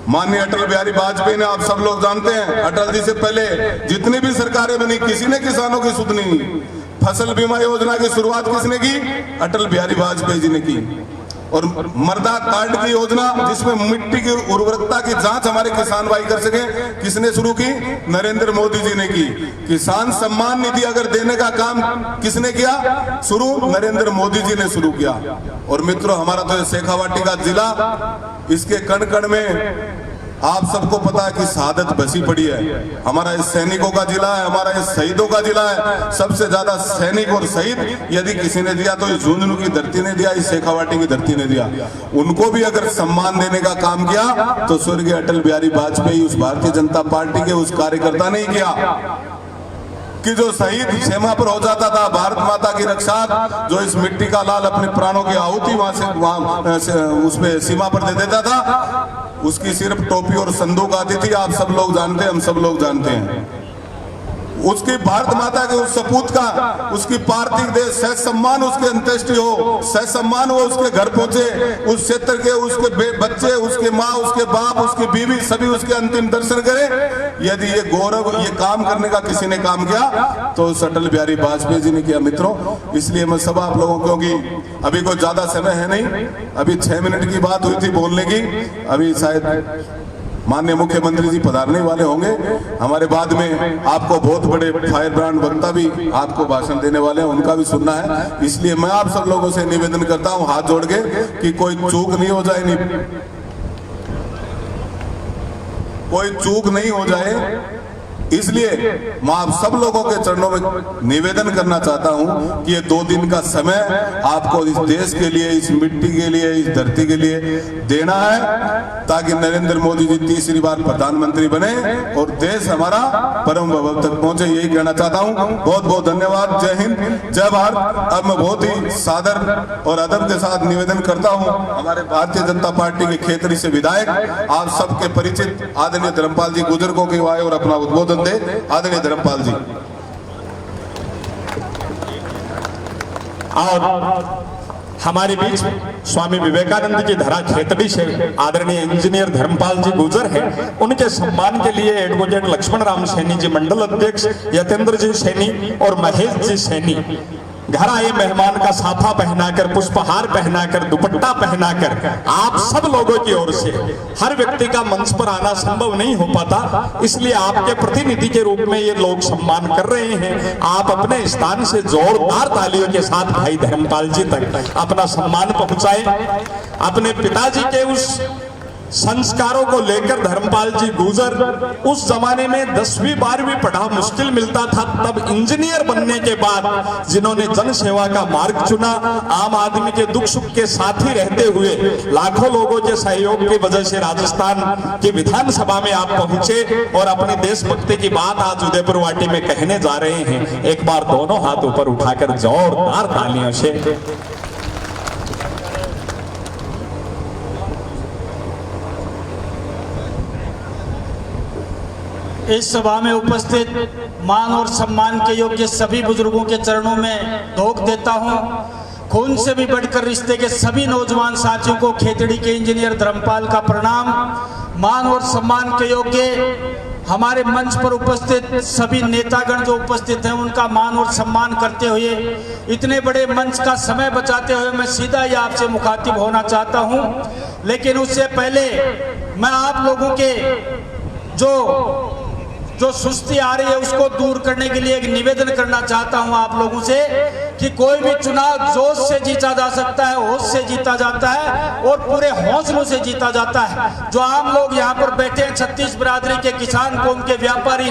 माननीय अटल बिहारी वाजपेयी ने, आप सब लोग जानते हैं, अटल जी से पहले जितनी भी सरकारें बनी किसी ने किसानों की सुध नहीं। फसल बीमा योजना की शुरुआत किसने की? अटल बिहारी वाजपेयी जी ने की। और मृदा कार्ड की योजना, जिसमें मिट्टी की उर्वरकता की जांच हमारे किसान भाई कर सके, किसने शुरू की? नरेंद्र मोदी जी ने की। किसान सम्मान निधि अगर देने का काम किसने किया शुरू? नरेंद्र मोदी जी ने शुरू किया। और मित्रों, हमारा तो शेखावाटी का जिला, इसके कण कण में आप सबको पता है कि शहादत बसी पड़ी है। हमारा इस सैनिकों का जिला है, हमारा इस शहीदों का जिला है। सबसे ज्यादा सैनिक और शहीद यदि किसी ने दिया तो इस झुंझुनू की धरती ने दिया, इस शेखावाटी की धरती ने दिया। उनको भी अगर सम्मान देने का काम किया तो स्वर्गीय अटल बिहारी वाजपेयी, उस भारतीय जनता पार्टी के उस कार्यकर्ता ने ही किया कि जो शहीद सीमा पर हो जाता था भारत माता की रक्षा, जो इस मिट्टी का लाल अपने प्राणों की आहुति वहां से उसमें सीमा पर दे देता था, उसकी सिर्फ टोपी और संदूक आती थी। आप सब लोग जानते हैं, हम सब लोग जानते हैं। उसकी भारत माता के उस सपूत का, उसकी पार्थिव देह सह सम्मान उसके अंत्येष्टि हो, सह सम्मान वो उसके घर पहुंचे, उस क्षेत्र के उसके बच्चे, उसके माँ, उसके बाप, उसकी बीवी, सभी उसके अंतिम दर्शन करें। यदि ये गौरव, ये काम करने का किसी ने काम किया तो अटल बिहारी वाजपेयी जी ने किया। मित्रों, इसलिए मैं सब आप लोगों, क्योंकि अभी कोई ज्यादा समय है नहीं, अभी 6 मिनट की बात हुई थी बोलने की, अभी शायद माननीय मुख्यमंत्री जी पधारने वाले होंगे हमारे बाद में। आपको बहुत बड़े फायर ब्रांड वक्ता भी आपको भाषण देने वाले हैं, उनका भी सुनना है। इसलिए मैं आप सब लोगों से निवेदन करता हूं हाथ जोड़ के कि कोई चूक नहीं हो जाए, कोई चूक नहीं हो जाए। इसलिए मैं आप सब लोगों के चरणों में निवेदन करना चाहता हूं कि ये 2 दिन का समय आपको इस देश के लिए, इस मिट्टी के लिए, इस धरती के लिए देना है, ताकि नरेंद्र मोदी जी तीसरी बार प्रधानमंत्री बने और देश हमारा परम वैभव तक पहुंचे। यही कहना चाहता हूं। बहुत बहुत धन्यवाद। जय हिंद, जय भारत। अब मैं बहुत ही सादर और अदब के साथ निवेदन करता हूं हमारे भारतीय जनता पार्टी के खेतरी से विधायक, आप सबके परिचित आदरणीय धर्मपाल जी गुजर को आए और अपना उद्बोधन दे। आदरणीय धर्मपाल जी। और हमारे बीच स्वामी विवेकानंद की धरा खेतड़ी से आदरणीय इंजीनियर धर्मपाल जी गुजर हैं। उनके सम्मान के लिए एडवोकेट लक्ष्मण राम सैनी जी मंडल अध्यक्ष, यतेंद्र जी सैनी और महेश जी सैनी घर आए मेहमान का साफा पहनाकर, पुष्पहार पहनाकर, दुपट्टा पहनाकर आप सब लोगों की ओर से, हर व्यक्ति का मंच पर आना संभव नहीं हो पाता, इसलिए आपके प्रतिनिधि के रूप में ये लोग सम्मान कर रहे हैं। आप अपने स्थान से जोरदार तालियों के साथ भाई धर्मपाल जी तक अपना सम्मान पहुंचाए। अपने पिताजी के उस संस्कारों को लेकर धर्मपाल जी गुजर उस जमाने में 10वीं 12वीं पढ़ा मुश्किल मिलता था, तब इंजीनियर बनने के बाद जिन्होंने जन सेवा का मार्ग चुना, आम आदमी के दुख सुख के साथ ही रहते हुए लाखों लोगों के सहयोग की वजह से राजस्थान की विधानसभा में आप पहुंचे और अपनी देशभक्ति की बात आज उदयपुर वाटी में कहने जा रहे हैं। एक बार दोनों हाथ ऊपर उठाकर जोरदार तालियों से इस सभा में उपस्थित मान और सम्मान के योग्य सभी बुजुर्गों के चरणों में धोख देता हूं। खून से भी बढ़कर रिश्ते के सभी नौजवान साथियों को खेतड़ी के इंजीनियर धर्मपाल का प्रणाम। मान और सम्मान के योग्य हमारे मंच पर उपस्थित सभी नेतागण जो उपस्थित हैं उनका मान और सम्मान करते हुए इतने बड़े मंच का समय बचाते हुए मैं सीधा ही आपसे मुखातिब होना चाहता हूं। लेकिन उससे पहले मैं आप लोगों के जो सुस्ती आ रही है उसको दूर करने के लिए एक निवेदन करना चाहता हूं आप लोगों से कि कोई भी चुनाव जोश से जीता जा सकता है, होश से जीता जाता है और पूरे हौसलों से जीता जाता है। जो आम लोग यहाँ पर बैठे हैं, 36 बिरादरी के किसान कौम के व्यापारी,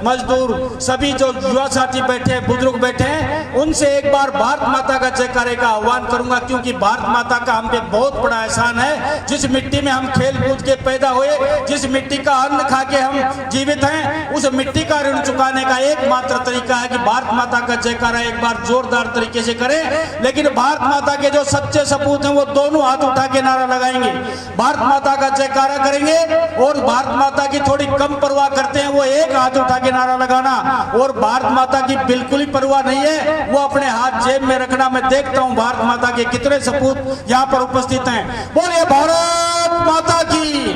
मजदूर, सभी जो युवा साथी बैठे हैं, बुजुर्ग बैठे हैं, उनसे एक बार भारत माता का जयकारे का आह्वान करूंगा, क्योंकि भारत माता का हम पे बहुत बड़ा एहसान है। जिस मिट्टी में हम खेल कूद के पैदा हुए, जिस मिट्टी का अन्न खा के हम जीवित हैं, उस मिट्टी का ऋण चुकाने का एकमात्र तरीका है कि भारत माता का जयकारा एक बार जोरदार तरीके से करें। लेकिन भारत माता के जो सच्चे सपूत हैं वो दोनों हाथ उठा के नारा लगाएंगे, भारत माता का जयकारा करेंगे। और भारत माता की थोड़ी कम परवाह करते हैं वो एक हाथ उठा के नारा लगाना, और भारत माता की बिल्कुल ही परवाह नहीं है वो अपने हाथ जेब में रखना। मैं देखता हूं भारत माता के कितने सपूत यहाँ पर उपस्थित हैं। बोलिए भारत माता की।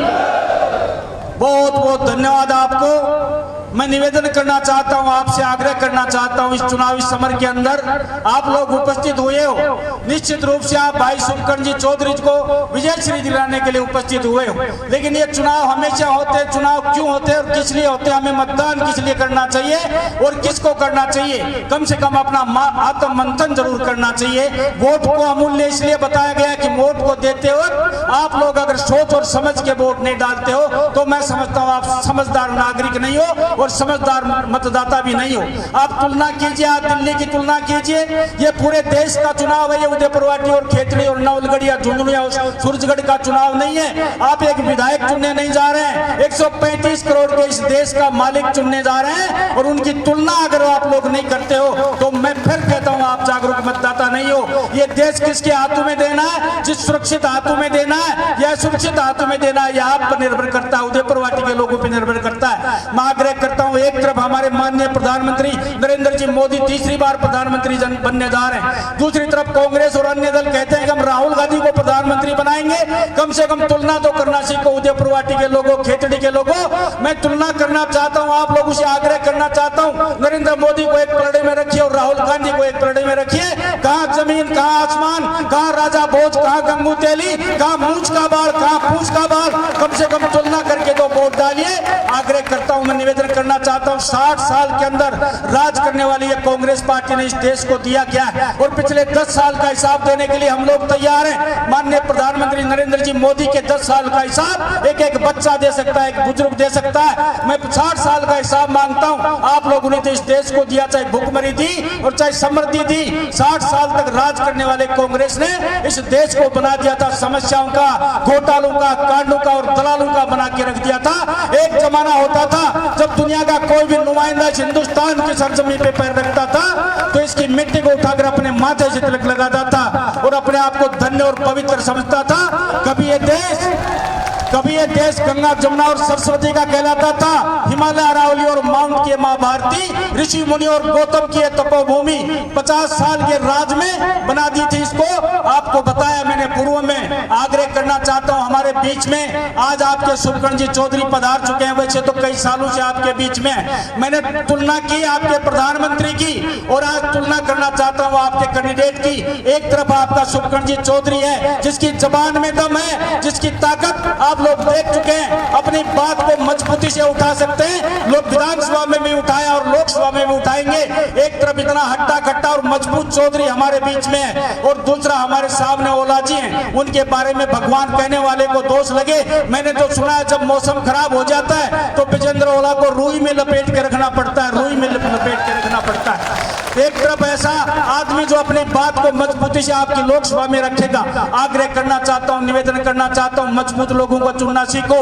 बहुत बहुत धन्यवाद आपको। मैं निवेदन करना चाहता हूं, आपसे आग्रह करना चाहता हूं, इस चुनावी समर के अंदर आप लोग उपस्थित हुए हो, निश्चित रूप से आप भाई शुभकर्ण जी चौधरी को विजयश्री दिलाने के लिए उपस्थित हुए हो। लेकिन ये चुनाव हमेशा होते हैं, चुनाव क्यों होते हैं और किस लिए होते हैं, हमें मतदान किस लिए करना चाहिए और किसको करना चाहिए, कम से कम अपना आत्म मंथन जरूर करना चाहिए। वोट को अमूल्य इसलिए बताया गया कि वोट को देते वक्त आप लोग अगर सोच और समझ के वोट नहीं डालते हो तो मैं समझता हूँ आप समझदार नागरिक नहीं हो और समझदार मतदाता भी नहीं हो। आप तुलना कीजिए, आप दिल्ली की तुलना कीजिए, ये पूरे देश का चुनाव है, ये उदयपुरवाटी और खेतड़ी और नवलगढ़ या झुंझुनू और सूरजगढ़ का चुनाव नहीं है। आप एक विधायक चुनने नहीं जा रहे हैं, 135 करोड़ के इस देश का मालिक चुनने जा रहे हैं। और उनकी तुलना अगर आप लोग नहीं करते हो तो मैं फिर कहता हूँ आप जागरूक मतदाता नहीं हो। ये देश किसके हाथों में देना है, जिस सुरक्षित हाथों में देना है या सुरक्षित हाथों में देना है, यह आप पर निर्भर करता है, उदयपुरवाटी के लोगों पर निर्भर करता है। मैं आग्रह करता हूं, एक तरफ हमारे माननीय प्रधानमंत्री नरेंद्र जी मोदी तीसरी बार प्रधानमंत्री बनने जा रहे हैं, दूसरी तरफ कांग्रेस और अन्य दल कहते हैं कि हम राहुल गांधी को प्रधानमंत्री बनाएंगे। कम से कम तुलना तो करना सीखो उदयपुरवाटी के लोगों, खेतड़ी के लोगों। मैं तुलना करना चाहता हूं, आप लोगों से आग्रह करना चाहता हूं, नरेंद्र मोदी को एक पलड़े में रखिए और राहुल गांधी को एक पलड़े में रखिए। कहां जमीन, कहां आसमान, कहां राजा भोज, कहां गंगू तेली, कहां मूंछ का बाल, कहां पूंछ का बाल। कम से कम तुलना करके तो वोट डालिए। आग्रह करता हूं, मैं निवेदन करना चाहता हूं, 60 साल के अंदर राज करने वाली ये कांग्रेस पार्टी ने इस देश को दिया क्या है और पिछले 10 साल का हिसाब देने के लिए हम लोग तैयार हैं। माननीय प्रधानमंत्री नरेंद्र जी मोदी के 10 साल का हिसाब एक एक बच्चा दे सकता है, एक बुजुर्ग दे सकता है। मैं 60 साल का हिसाब मांगता हूं। आप लोगों ने तो इस देश को दिया, चाहे भुखमरी दी और चाहे समृद्धि दी। 60 साल तक राज करने वाले कांग्रेस ने इस देश को बना दिया था समस्याओं का, घोटालों का, कांडों का और दलालों का बना के रख दिया था। एक जमाना होता था जब दुनिया का कोई भी नुमाइंदा हिंदुस्तान की सरजमीन पे पैर रखता था तो इसकी मिट्टी को उठाकर अपने माथे से तिलक लगाता था और अपने आप को धन्य और पवित्र समझता था। कभी ये देश गंगा, जमुना और सरस्वती का कहलाता था, हिमालय, अरावली और माउंट की मां भारती, ऋषि मुनि और गौतम की तपोभूमि 50 साल के राज में बना दी थी इसको। आपको बताया मैंने पूर्व में। आग्रह करना चाहता हूं, हमारे बीच में आज आपके शुभकर्ण जी चौधरी पधार चुके हैं, वैसे तो कई सालों से आपके बीच में। मैंने तुलना की आपके प्रधानमंत्री की और आज तुलना करना चाहता हूं आपके कैंडिडेट की। एक तरफ आपका शुभकर्ण जी चौधरी है जिसकी जबान में दम है, जिसकी ताकत आप लोग देख चुके हैं, अपनी बात को मजबूती से उठा सकते हैं। लोग विधानसभा में भी उठाया और लोकसभा में भी उठाएंगे। एक तरफ इतना हट्टा कट्टा और मजबूत चौधरी हमारे बीच में है और दूसरा हमारे सामने ओला जी हैं, उनके बारे में भगवान कहने वाले को दोष लगे। मैंने तो सुना है जब मौसम खराब हो जाता है तो विजेंद्र ओला को रुई में लपेट के रखना पड़ता है, रुई में लपेट के रखना पड़ता है। एक तरफ ऐसा आदमी जो अपनी बात को मजबूती से आपकी लोकसभा में रखेगा। आग्रह करना चाहता हूं, निवेदन करना चाहता हूं, मजबूत लोगों को चुनना सीखो,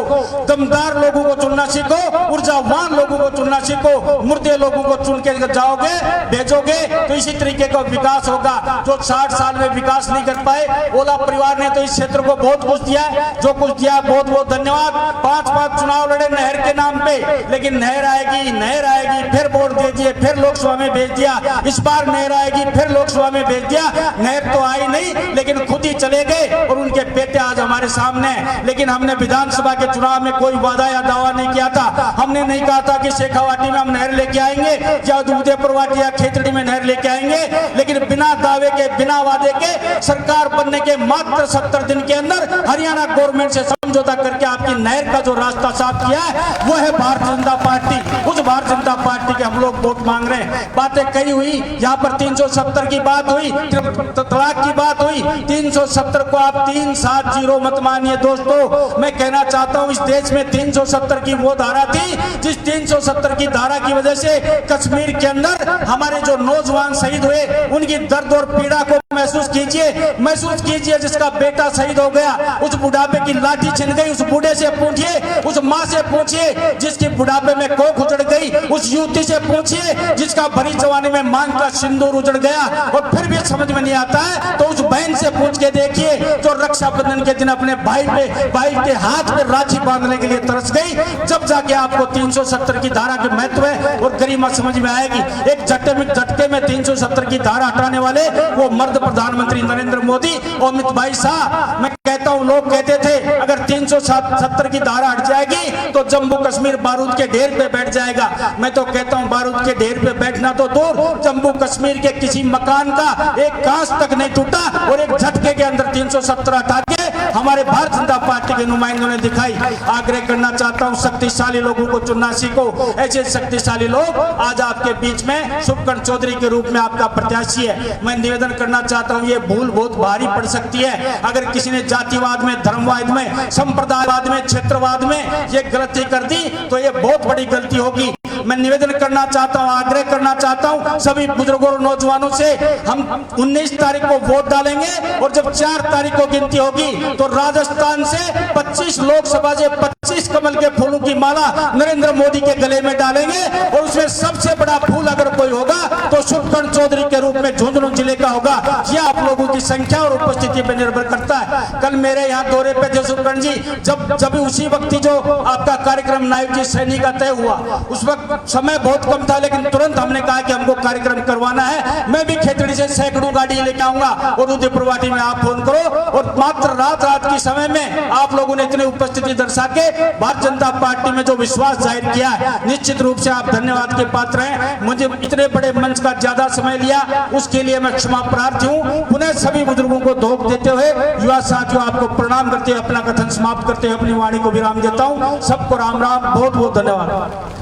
दमदार लोगों को चुनना सीखो, ऊर्जावान लोगों को चुनना सीखो। मुर्दे लोगों को चुन के जाओगे, भेजोगे तो इसी तरीके का विकास होगा। जो 60 साल में विकास नहीं कर पाए, ओला परिवार ने तो इस क्षेत्र को बहुत कुछ दिया है। जो कुछ दिया बहुत बहुत धन्यवाद। 5 चुनाव लड़े नहर के नाम पे, लेकिन नहर आएगी, फिर वोट दे दिए, फिर लोकसभा में भेज दिया। इस बार नहर आएगी, फिर लोकसभा में भेज दिया, नहर तो आई नहीं लेकिन खुद ही चले गए और उनके बेटे आज हमारे सामने हैं। लेकिन हमने विधानसभा के चुनाव में कोई वादा या दावा नहीं किया था। हमने नहीं कहा था कि शेखावाटी में हम नहर लेके आएंगे या उदयपुरवाटी या खेतड़ी में नहर लेके आएंगे, लेकिन बिना दावे के, बिना वादे के सरकार बनने के मात्र 70 दिन के अंदर हरियाणा गवर्नमेंट से समझौता करके आपकी नहर का जो रास्ता साफ किया है वो है भारतीय जनता पार्टी। उस भारतीय जनता पार्टी के हम लोग वोट मांग रहे हैं। बातें कई हुई, यहाँ पर 370 की बात हुई, तलाक की बात हुई। 370 को आप 370 मत मानिए दोस्तों। मैं कहना चाहता हूँ इस देश में 370 की वो धारा थी जिस 370 की धारा की वजह से कश्मीर के अंदर हमारे जो नौजवान शहीद हुए उनकी दर्द और पीड़ा को महसूस कीजिए। जिसका बेटा शहीद हो गया, उस बुढ़ापे की लाठी छिन गई, उस बूढ़े से पूछिए, उस माँ से पूछिए जिसकी बुढ़ापे में कोख उजड़ गई, उस युवती से पूछिए जिसका भरी जवानी में मांग का सिंदूर उजड़ गया और फिर भी समझ में नहीं आता है तो उस बहन से पूछ के देखिए जो रक्षाबंधन के दिन अपने भाई के हाथ में राखी बांधने के लिए तरस गई। जब जाके आपको 370 की धारा के महत्व है और गरिमा समझ में आएगी। एक झटके में 370 की धारा हटाने वाले वो मर्द प्रधानमंत्री नरेंद्र मोदी और अमित भाई शाह। मैं कहता हूं, लोग कहते थे अगर 370 की धारा हट जाएगी तो जम्मू कश्मीर बारूद के ढेर पे बैठ जाएगा। मैं तो कहता हूं बारूद के ढेर पे बैठना तो दूर, जम्मू कश्मीर के किसी मकान का एक कांच तक नहीं टूटा और एक झटके के अंदर 370 हटा के हमारे भारतीय जनता पार्टी के नुमाइंदों ने दिखाई। आग्रह करना चाहता हूं शक्तिशाली लोगों को चुनना सीखो। ऐसे शक्तिशाली लोग आज आपके बीच में शुभकर्ण चौधरी के रूप में आपका प्रत्याशी है। मैं निवेदन करना चाहता हूं, ये भूल बहुत भारी पड़ सकती है। अगर किसी ने जातिवाद में, धर्मवाद में, संप्रदायवाद में, क्षेत्रवाद में ये गलती कर दी तो ये बहुत बड़ी गलती होगी। मैं निवेदन करना चाहता हूं, आग्रह करना चाहता हूं सभी बुजुर्गों और नौजवानों से, हम 19 तारीख को वोट डालेंगे और जब 4 तारीख को गिनती होगी तो राजस्थान से 25 लोकसभा से 25 कमल के फूलों की माला नरेंद्र मोदी के गले में डालेंगे और उसमें सबसे बड़ा फूल अगर कोई होगा तो शुभकर्ण चौधरी के रूप में झुंझुनू जिले का होगा। यह आप लोगों की संख्या और उपस्थिति पर निर्भर करता है। कल मेरे यहाँ दौरे पे थे शुभकर्ण जी, जब उसी वक्त जो आपका कार्यक्रम नायक जी सैनी का तय हुआ, उस वक्त समय बहुत कम था लेकिन तुरंत हमने कहा कि हमको कार्यक्रम करवाना है। मैं भी खेतड़ी से सैकड़ों गाड़ी लेके आऊंगा और उदयपुरवाटी में आप फोन करो और मात्र रात के समय में आप लोगों ने इतनी उपस्थिति दर्शा के भारतीय जनता पार्टी में जो विश्वास जाहिर किया है, निश्चित रूप से आप धन्यवाद के पात्र हैं। मुझे इतने बड़े मंच का ज्यादा समय लिया उसके लिए मैं क्षमा प्रार्थी हूँ। पुनः सभी बुजुर्गों को धोख देते हुए युवा साथियों आपको प्रणाम करते हुए अपना कथन समाप्त करते हुए अपनी वाणी को विराम देता हूँ। सबको राम राम, बहुत बहुत धन्यवाद।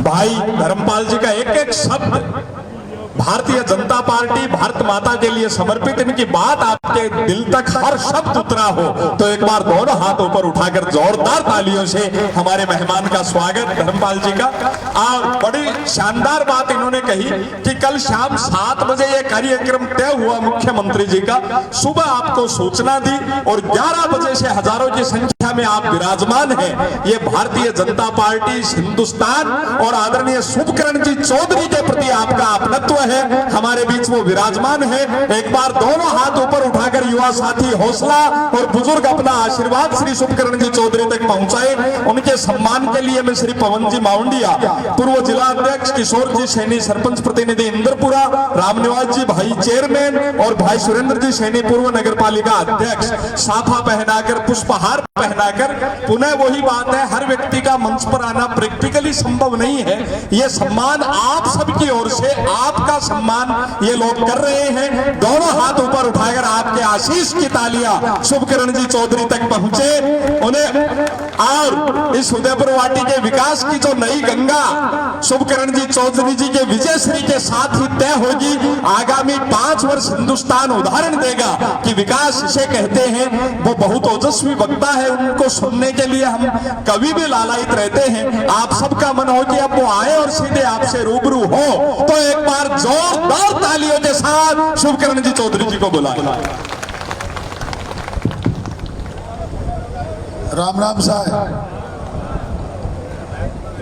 भाई धर्मपाल जी का एक एक शब्द भारतीय जनता पार्टी, भारत माता के लिए समर्पित, इनकी बात आपके दिल तक हर शब्द उतरा हो तो एक बार दोनों हाथ ऊपर उठाकर जोरदार तालियों से हमारे मेहमान का स्वागत धर्मपाल जी का। और बड़ी शानदार बात इन्होंने कही कि कल शाम 7 बजे ये कार्यक्रम तय हुआ मुख्यमंत्री जी का, सुबह आपको सूचना दी और 11 बजे से हजारों की संख्या में आप विराजमान हैं। ये भारतीय जनता पार्टी, हिंदुस्तान और आदरणीय शुभकर्ण जी चौधरी के प्रति आपका अपनत्व है, हमारे बीच वो विराजमान है। एक बार दोनों हाथ ऊपर उठाकर युवा साथी हौसला और बुजुर्ग अपना आशीर्वाद श्री शुभकर्ण जी चौधरी तक पहुंचाए। उनके सम्मान के लिए मैं श्री पवन जी माउंडिया, पूर्व जिला अध्यक्ष किशोर जी सैनी, सरपंच प्रतिनिधि इंद्रपुरा, रामनिवास जी भाई चेयरमैन और भाई सुरेंद्र जी सैनी पूर्व नगर पालिका अध्यक्ष, साफा पहनाकर, पुष्पहार पहनाकर। पुनः वही बात है, हर व्यक्ति का मंच पर आना प्रैक्टिकली संभव नहीं है। यह सम्मान आप सबकी ओर से, आपका सम्मान ये लोग कर रहे हैं। दोनों हाथ ऊपर उठाकर आपके आशीष की तालियां शुभकर्ण जी चौधरी तक पहुंचे उन्हें। और इस उदयपुरवाटी के विकास की जो नई गंगा शुभकर्ण जी चौधरी जी के विजयश्री के साथ ही तय होगी। आगामी 5 वर्ष हिंदुस्तान उदाहरण देगा कि विकास इसे कहते हैं। वो बहुत ओजस्वी वक्ता है, उनको सुनने के लिए हम कभी भी लालायित रहते हैं। आप सबका मन हो कि अब वो आए और सीधे आपसे रूबरू हो तो एक बार जोरदार तालियों के साथ शुभकर्ण जी चौधरी जी को बुलाएं। राम राम साहब।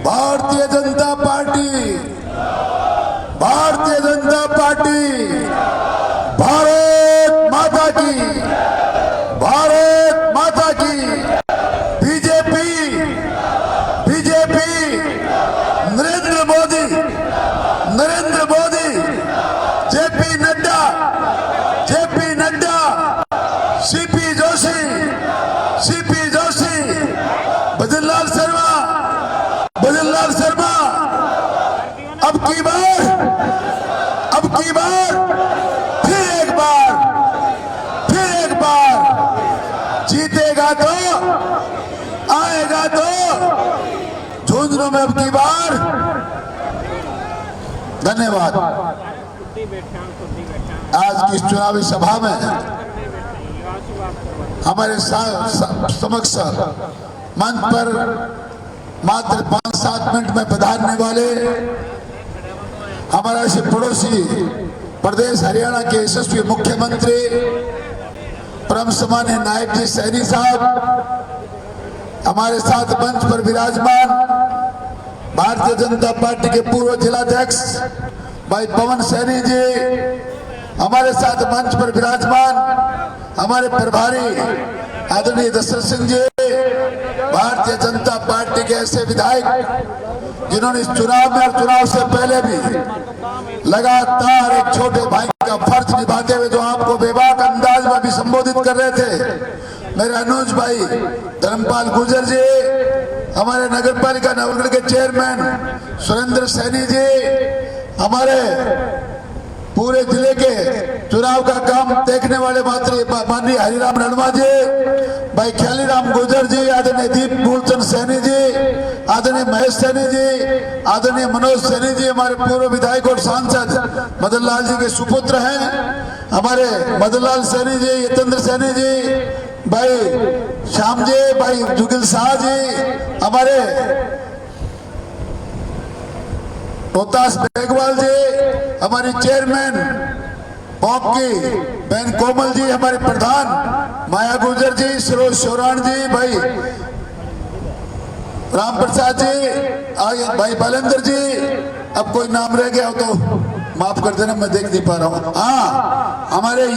भारतीय जनता पार्टी, भारतीय जनता पार्टी, भारत माता की, भारत माता की। बीजेपी, बीजेपी, नरेंद्र मोदी, आएगा तो झुंझुनू में अब की बार। धन्यवाद। आज की इस चुनावी सभा में हमारे समक्ष मंच पर मात्र 5-7 मिनट में पधारने वाले हमारा से पड़ोसी प्रदेश हरियाणा के यशस्वी मुख्यमंत्री परम सम्मान्य नायब जी सैनी साहब, हमारे साथ मंच पर विराजमान भारतीय जनता पार्टी के पूर्व जिलाध्यक्ष भाई पवन सैनी जी, हमारे साथ मंच पर विराजमान हमारे प्रभारी आदरणीय दशरथ सिंह जी, भारतीय जनता पार्टी के ऐसे विधायक जिन्होंने इस चुनाव में और चुनाव से पहले भी लगातार एक छोटे भाई का फर्ज निभाते हुए जो आपको बेबाक अंदाज में भी संबोधित कर रहे थे, मेरे अनुज भाई धर्मपाल गुर्जर जी, हमारे नगर पालिका नवगढ़ के चेयरमैन सुरेंद्र सैनी जी, हमारे पूरे जिले के चुनाव का काम देखने वाले माननीय हरिराम रणवा जी, भाई ख्यालीराम गुर्जर जी, आदरणीय दीप मूलचंद सैनी जी, आदरणीय महेश सैनी जी, आदरणीय मनोज सैनी जी, हमारे पूर्व विधायक और सांसद मदन लाल जी के सुपुत्र हैं, हमारे मदन लाल सैनी जी, यतेंद्र सैनी जी, भाई श्याम जी, भाई जुगिल शाह जी, हमारे रोहतास बेगवाल जी, हमारी चेयरमैन पॉप की बहन कोमल जी, हमारे प्रधान माया गुर्जर जी, सरोज शोरान जी, भाई राम प्रसाद जी, भाई बलेंद्र जी, अब कोई नाम रह गया हो तो माफ कर देना, मैं देख नहीं पा रहा हूँ। हाँ, हमारे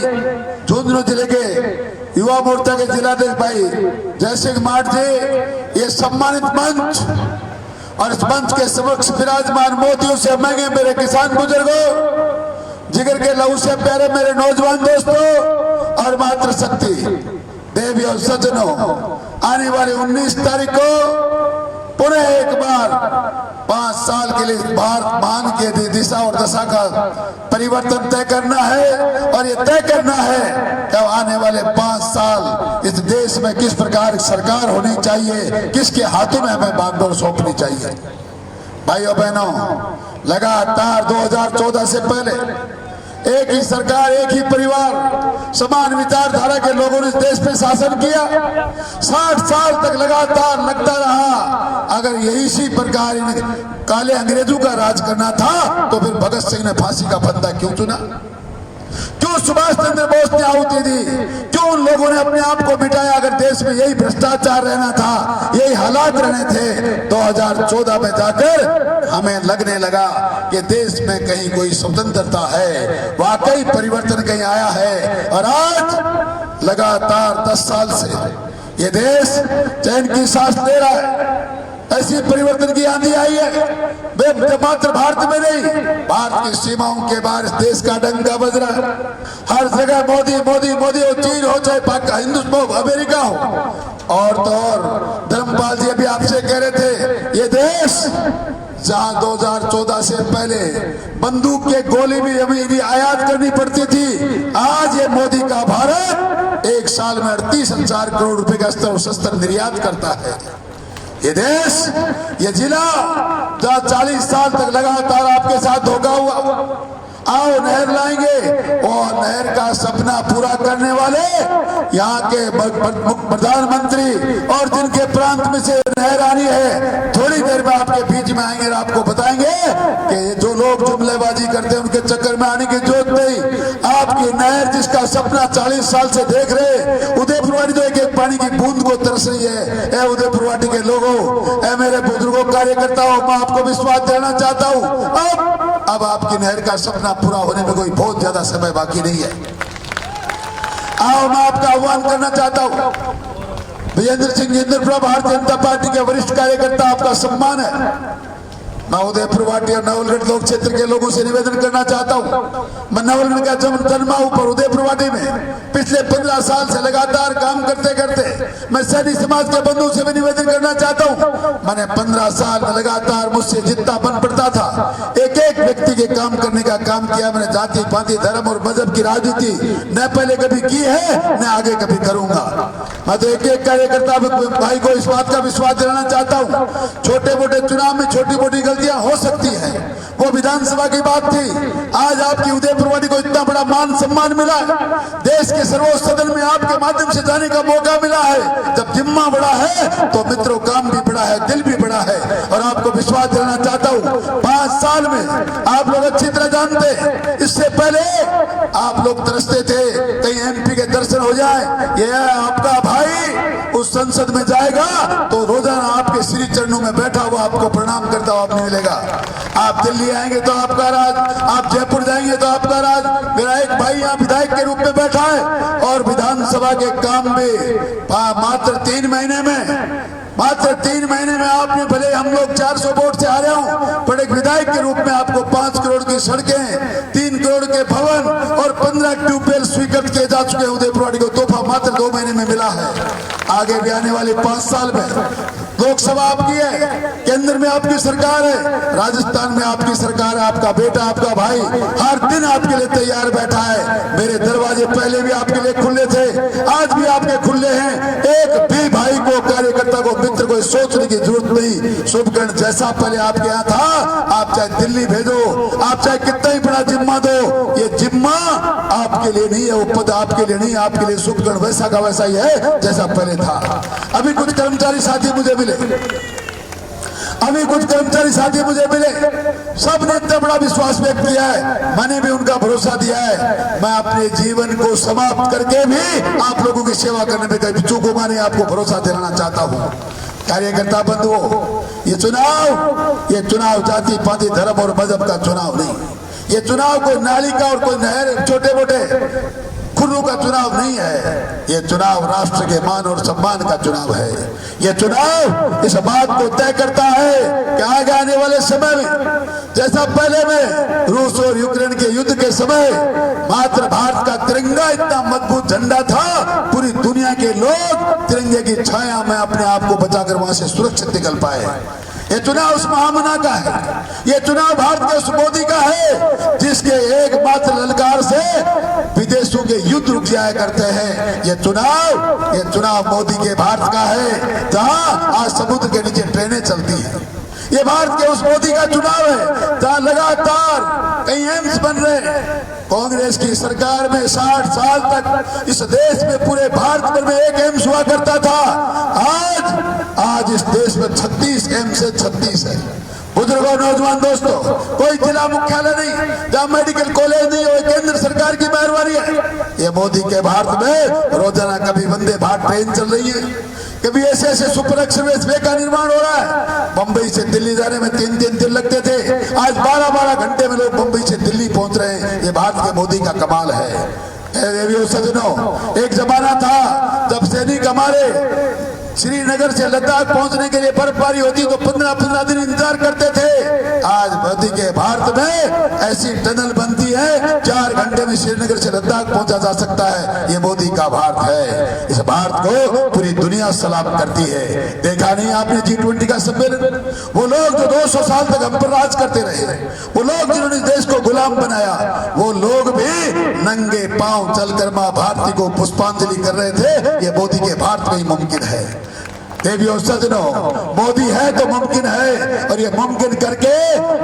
झुंझुनू जिले के युवा मोर्चा के जिलाध्यक्ष भाई जय सिंह माठ जी, ये सम्मानित मंच और इस मंच के समक्ष विराजमान मोतियों से महंगे मेरे किसान बुजुर्गों, जिगर के लहू से प्यारे मेरे नौजवान दोस्तों और मातृ शक्ति देवी और सज्जनों, आने वाली 19 तारीख को पुनः एक बार 5 साल के लिए भारत मान के दिशा और दशा का परिवर्तन तय करना है और ये तय करना है कि आने वाले 5 साल इस देश में किस प्रकार सरकार होनी चाहिए, किसके हाथों में हमें बागडोर सौंपनी चाहिए। भाइयों बहनों, लगातार 2014 से पहले एक ही सरकार, एक ही परिवार, समान विचारधारा के लोगों ने इस देश पे शासन किया। 60 साल तक लगातार लगता रहा, अगर यही सी प्रकार काले अंग्रेजों का राज करना था तो फिर भगत सिंह ने फांसी का फंदा क्यों चुना, क्यों सुभाष चंद्र बोस ने आहुति दी, क्यों उन लोगों ने अपने आप को मिटाया, अगर देश में यही भ्रष्टाचार रहना था, यही हालात रहने थे। 2014 में जाकर हमें लगने लगा कि देश में कहीं कोई स्वतंत्रता है, वाकई परिवर्तन कहीं आया है। और आज लगातार 10 साल से ये देश चैन की सांस ले रहा है। ऐसी परिवर्तन की आंधी आई है, मात्र भारत में नहीं, भारत की सीमाओं के बाहर इस देश का डंका बज रहा है। हर जगह मोदी मोदी मोदी हो, चीन हो चाहे पाकिस्तान, हिंदुस्तान, अमेरिका हो। और तो और धर्मपाल जी अभी आपसे कह रहे थे, ये देश जहां 2014 से पहले बंदूक के गोली भी आयात करनी पड़ती थी, आज ये मोदी का भारत 1 साल में 38,000 करोड़ रुपए का अस्त्र और शस्त्र निर्यात करता है। ये देश, ये जिला जहाँ 40 साल तक लगातार आपके साथ धोखा हुआ, आओ नहर लाएंगे और नहर का सपना पूरा करने वाले यहाँ के प्रधानमंत्री और जिनके प्रांत में से नहर आनी है, थोड़ी देर में आपके बीच में आएंगे और आपको बताएंगे कि जो लोग जुमलेबाजी करते हैं उनके चक्कर में आने की जरूरत नहीं। आपकी नहर जिसका सपना 40 साल से देख रहे, उदयपुरवाटी तो एक पानी की बूंद को तरस रही है। ए उदयपुरवाटी के लोगों, ए मेरे बुजुर्गों, कार्यकर्ताओं, मैं आपको विश्वास देना चाहता हूँ, अब आपकी नहर का सपना पूरा होने में कोई बहुत ज्यादा समय बाकी नहीं है। आओ, मैं आपका आह्वान करना चाहता हूँ, विजेंद्र सिंह जिंदरपुरा, भारतीय जनता पार्टी के वरिष्ठ कार्यकर्ता, आपका सम्मान है मैं उदयपुर वाटी और नवलगढ़ लोक क्षेत्र के लोगों से निवेदन करना चाहता हूं। मैं नवलगढ़ का जन्मा हूं, पर उदयपुर वाटी में पिछले 15 साल से लगातार काम करते करते मैं सैनी समाज के बंधुओं से भी निवेदन करना चाहता हूं। मैंने 15 साल में लगातार मुझसे जितना बन पड़ता था एक एक व्यक्ति के काम करने का काम किया। मैंने जाति पाति धर्म और मजहब की राजनीति न पहले कभी की है न आगे कभी करूंगा। मैं तो एक एक कार्यकर्ता भाई को इस बात का विश्वास दिलाना चाहता हूं, छोटे मोटे चुनाव में छोटी मोटी गलतियां हो सकती है, वो विधानसभा की बात थी। आज आपकी उदयपुर वाटी को इतना बड़ा मान सम्मान मिला है, देश के सर्वोच्च सदन में आपके माध्यम से जाने का मौका मिला है। जब जिम्मा बड़ा है तो मित्रों काम भी बड़ा है, दिल भी बड़ा है। और आपको विश्वास दिलाना चाहता हूं 5 साल में आप लोग अच्छी तरह जानते हैं, इससे पहले आप लोग तरसते थे कहीं एमपी के दर्शन हो जाए। ये आपका भाई उस संसद में जाएगा तो रोजाना आपके श्री चरणों में बैठा हुआ आपको प्रणाम करता हुआ आपको मिलेगा। आप दिल्ली आएंगे तो आपका राज, आप जयपुर जाएंगे तो आपका राज। मेरा एक भाई यहाँ विधायक के रूप में बैठा है और विधानसभा के काम में मात्र 3 महीने में आपने, भले हम लोग 400 वोट से हारे हों, पर एक विधायक के रूप में आपको 5 करोड़ की सड़कें, 3 करोड़ के भवन और 15 ट्यूबवेल स्वीकृत किए जा चुके हैं। उदयपुर वाटी को तोहफा मात्र 2 महीने में मिला है। आगे भी आने वाले 5 साल में लोकसभा आपकी है, केंद्र में आपकी सरकार है, राजस्थान में आपकी सरकार है। आपका बेटा, आपका भाई हर दिन आपके लिए तैयार बैठा है। मेरे दरवाजे पहले भी आपके लिए खुले थे, आज भी आपके खुले हैं। एक भी भाई को, कार्यकर्ता को, मित्र को सोचने की जरूरत नहीं। शुभकर्ण जैसा पहले आपके यहाँ था, आप चाहे दिल्ली भेजो, आप चाहे कितना ही बड़ा जिम्मा दो, ये जिम्मा आपके लिए नहीं है, वो पद आपके लिए नहीं, आपके लिए शुभकर्ण वैसा का वैसा ही है जैसा पहले था। अभी कुछ कर्मचारी साथी मुझे मिले, सबने इतना बड़ा विश्वास व्यक्त किया है, मैंने भी उनका भरोसा दिया है। मैं अपने जीवन को समाप्त करके भी आप लोगों की सेवा करने में कभी चूकूंगा नहीं, आपको भरोसा दिलाना चाहता हूँ। कार्यकर्ता बंधुओं, ये चुनाव जाति पाति धर्म और मजहब का चुनाव नहीं, ये चुनाव कोई नाली का और कोई नहर छोटे मोटे खुर्रू का चुनाव नहीं है। ये चुनाव राष्ट्र के मान और सम्मान का चुनाव है। ये चुनाव इस बात को तय करता है कि आगे आने वाले समय में, जैसा पहले में रूस और यूक्रेन के युद्ध के समय मात्र भारत का तिरंगा इतना मजबूत झंडा था, पूरी दुनिया के लोग तिरंगे की छाया में अपने आप को बचाकर वहां से सुरक्षित निकल पाए। ये चुनाव उस महामना का है, ये चुनाव भारत के उस मोदी का है जिसके एकमात्र ललकार से विदेशों के युद्ध रुक जाया करते हैं। ये चुनाव मोदी के भारत का है, जहां आज समुद्र के नीचे ट्रेनें चलती हैं। ये भारत के उस मोदी का चुनाव है जहां लगातार कई एम्स बन रहे हैं। कांग्रेस की सरकार में 60 साल तक इस देश में, पूरे भारत भर में एक एम्स हुआ करता था। आज इस देश में 36 एम्स से 36 है। बुजुर्गों, नौजवान दोस्तों, कोई जिला मुख्यालय नहीं जहां मेडिकल कॉलेज नहीं हो, केंद्र सरकार की मेहरबानी है। ये मोदी के भारत में रोजाना कभी वंदे भारत ट्रेन चल रही है, कभी ऐसे सुपर एक्सप्रेस वे का निर्माण हो रहा है। बंबई से दिल्ली जाने में 3 दिन लगते थे, आज 12-12 घंटे में लोग बंबई से दिल्ली पहुंच रहे हैं। ये भारत के मोदी का कमाल है। सज्जनों, एक जमाना था जब सैनिक हमारे श्रीनगर से लद्दाख पहुंचने के लिए बर्फबारी होती तो 15-15 दिन इंतजार करते थे। आज मोदी के भारत में ऐसी टनल बनती है, 4 घंटे में श्रीनगर से लद्दाख पहुंचा जा सकता है। ये मोदी का भारत है। इस भारत को पूरी दुनिया सलाम करती है। देखा नहीं आपने G20 का सम्मेलन? वो लोग जो 200 साल तक हम पर राज करते रहे, वो लोग जिन्होंने देश को गुलाम बनाया, वो लोग भी नंगे पांव चलकर मां भारती को पुष्पांजलि कर रहे थे। ये मोदी के भारत में ही मुमकिन है। देवियों, सज्जनों, मोदी है तो मुमकिन है, और ये मुमकिन करके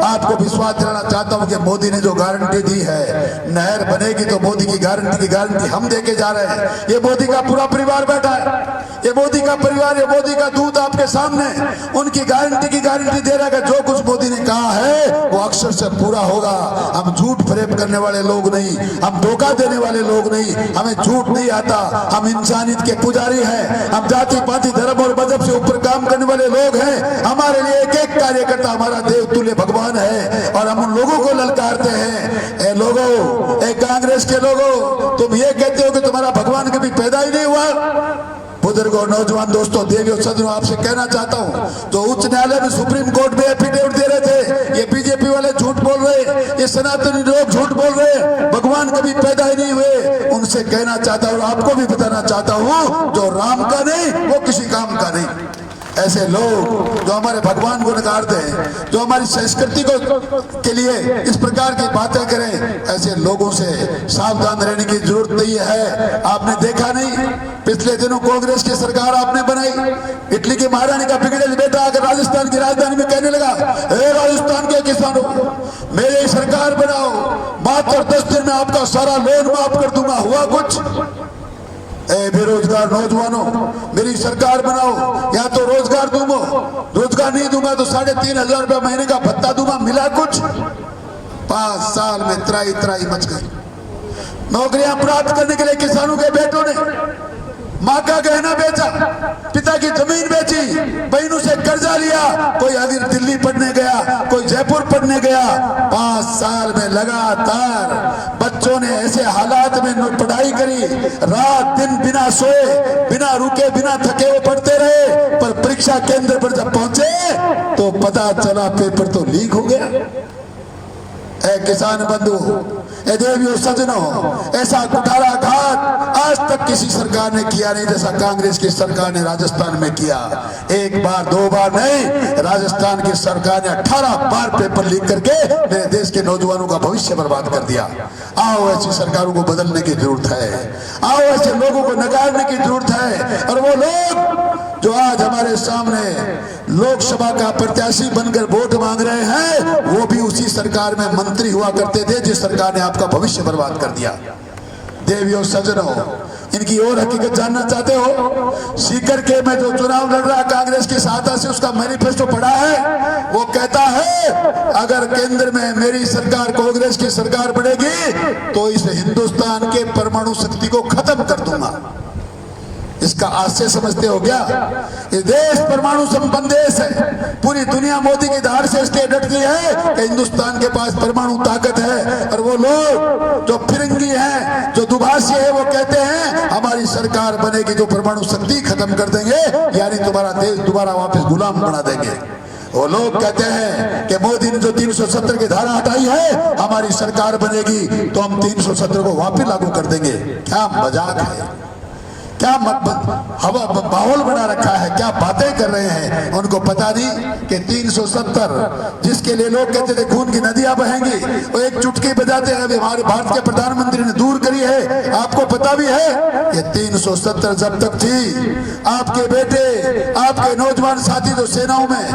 आपको विश्वास दिलाना चाहता हूं कि मोदी ने जो गारंटी दी है, नहर बनेगी तो मोदी की गारंटी हम देके जा रहे हैं। ये मोदी का पूरा परिवार बैठा है, ये मोदी का परिवार, ये मोदी का दूध आपके सामने उनकी गारंटी दे रहा है कि जो कुछ मोदी ने कहा है वो अक्षर से पूरा होगा। हम झूठ फरेब करने वाले लोग नहीं, हम धोखा देने वाले लोग नहीं, हमें झूठ नहीं आता। हम इंसानियत के पुजारी हैं, हम जाति पाति धर्म और मजहब से ऊपर काम करने वाले लोग हैं। हमारे लिए एक एक कार्यकर्ता हमारा देवतुल्य भगवान है, और हम उन लोगों को ललकारते हैं। ए लोगों, ए कांग्रेस के लोगों, तुम ये कहते हो कि तुम्हारा भगवान कभी पैदा ही नहीं हुआ। बुजुर्ग और नौजवान दोस्तों, देवी और सज्जनों, आपसे कहना चाहता हूं, जो उच्च न्यायालय में सुप्रीम कोर्ट में एफिडेविट दे रहे थे, ये बीजेपी वाले झूठ बोल रहे, ये सनातनी लोग झूठ बोल रहे, भगवान कभी पैदा ही नहीं हुए, उनसे कहना चाहता हूं, आपको भी बताना चाहता हूं, जो राम का नहीं वो किसी काम का नहीं। ऐसे लोग जो हमारे भगवान को नकारते हैं, जो हमारी संस्कृति को के लिए इस प्रकार की बातें करें, ऐसे लोगों से सावधान रहने की जरूरत नहीं है। आपने देखा नहीं, पिछले दिनों कांग्रेस की सरकार आपने बनाई, इटली की महारानी का बिगड़ेल बेटा आकर राजस्थान की राजधानी में कहने लगा, हे राजस्थान के किसानों, मेरी सरकार बनाओ, मात्र 10 दिन में आपका सारा लोन माफ कर दूंगा। हुआ कुछ? ए बेरोजगार नौजवानों, मेरी सरकार बनाओ, या तो रोजगार दूंगा, रोजगार नहीं दूंगा तो 3,500 रुपया महीने का भत्ता दूंगा। मिला कुछ? 5 साल में त्राई त्राई मच गई। नौकरियां प्राप्त करने के लिए किसानों के बेटों ने माँ का गहना बेचा, पिता की जमीन बेची, बहनों से कर्जा लिया, कोई अगर दिल्ली पढ़ने गया, कोई जयपुर पढ़ने गया। 5 साल में लगातार बच्चों ने ऐसे हालात में पढ़ाई करी, रात दिन बिना सोए, बिना रुके, बिना थके वो पढ़ते रहे, पर परीक्षा केंद्र पर जब पहुंचे तो पता चला पेपर तो लीक हो गया। ए किसान बंधु, ए देवियों सज्जनों, ऐसा कुठाराघात आज तक किसी सरकार ने किया नहीं जैसा कांग्रेस की सरकार ने राजस्थान में किया। 1 बार 2 बार नहीं, राजस्थान की सरकार ने 18 बार पेपर लीक करके मेरे देश के नौजवानों का भविष्य बर्बाद कर दिया। आओ, ऐसी सरकारों को बदलने की जरूरत है, आओ ऐसे लोगों को नकारने की जरूरत है। और वो लोग जो आज हमारे सामने लोकसभा का प्रत्याशी बनकर वोट मांग रहे हैं, वो भी उसी सरकार में मंत्री हुआ करते थे जिस सरकार ने आपका भविष्य बर्बाद कर दिया। देवियों सज्जनों, इनकी और हकीकत जानना चाहते हो? सीकर के में जो चुनाव लड़ रहा कांग्रेस की सहायता से, उसका मैनिफेस्टो पढ़ा है? वो कहता है, अगर केंद्र में मेरी सरकार, कांग्रेस की सरकार बढ़ेगी तो इस हिंदुस्तान के परमाणु शक्ति को खत्म कर दूंगा। इसका आशय समझते हो क्या? ये देश परमाणु संपन्न देश है, पूरी दुनिया मोदी की धार से इसलिए डटती है कि हिंदुस्तान के पास परमाणु ताकत है। और वो लोग जो फिरंगी हैं, जो दुभाषी है, वो कहते हैं हमारी सरकार बनेगी जो परमाणु शक्ति खत्म कर देंगे, यानी तुम्हारा देश दोबारा वापस गुलाम बना देंगे। वो लोग कहते हैं कि मोदी ने जो 370 की धारा हटाई है, हमारी सरकार बनेगी तो हम 370 को वापस लागू कर देंगे। क्या मजाक है, क्या हवा माहौल बना रखा है, क्या बातें कर रहे हैं। उनको पता नहीं कि 370 जिसके लिए लोग कहते थे खून की नदियां बहेंगी, वो एक चुटकी बजाते हैं, अभी हमारे भारत के प्रधानमंत्री ने दूर करी है। आपको पता भी है ये 370 जब तक थी, आपके बेटे, आपके नौजवान साथी जो सेनाओं में,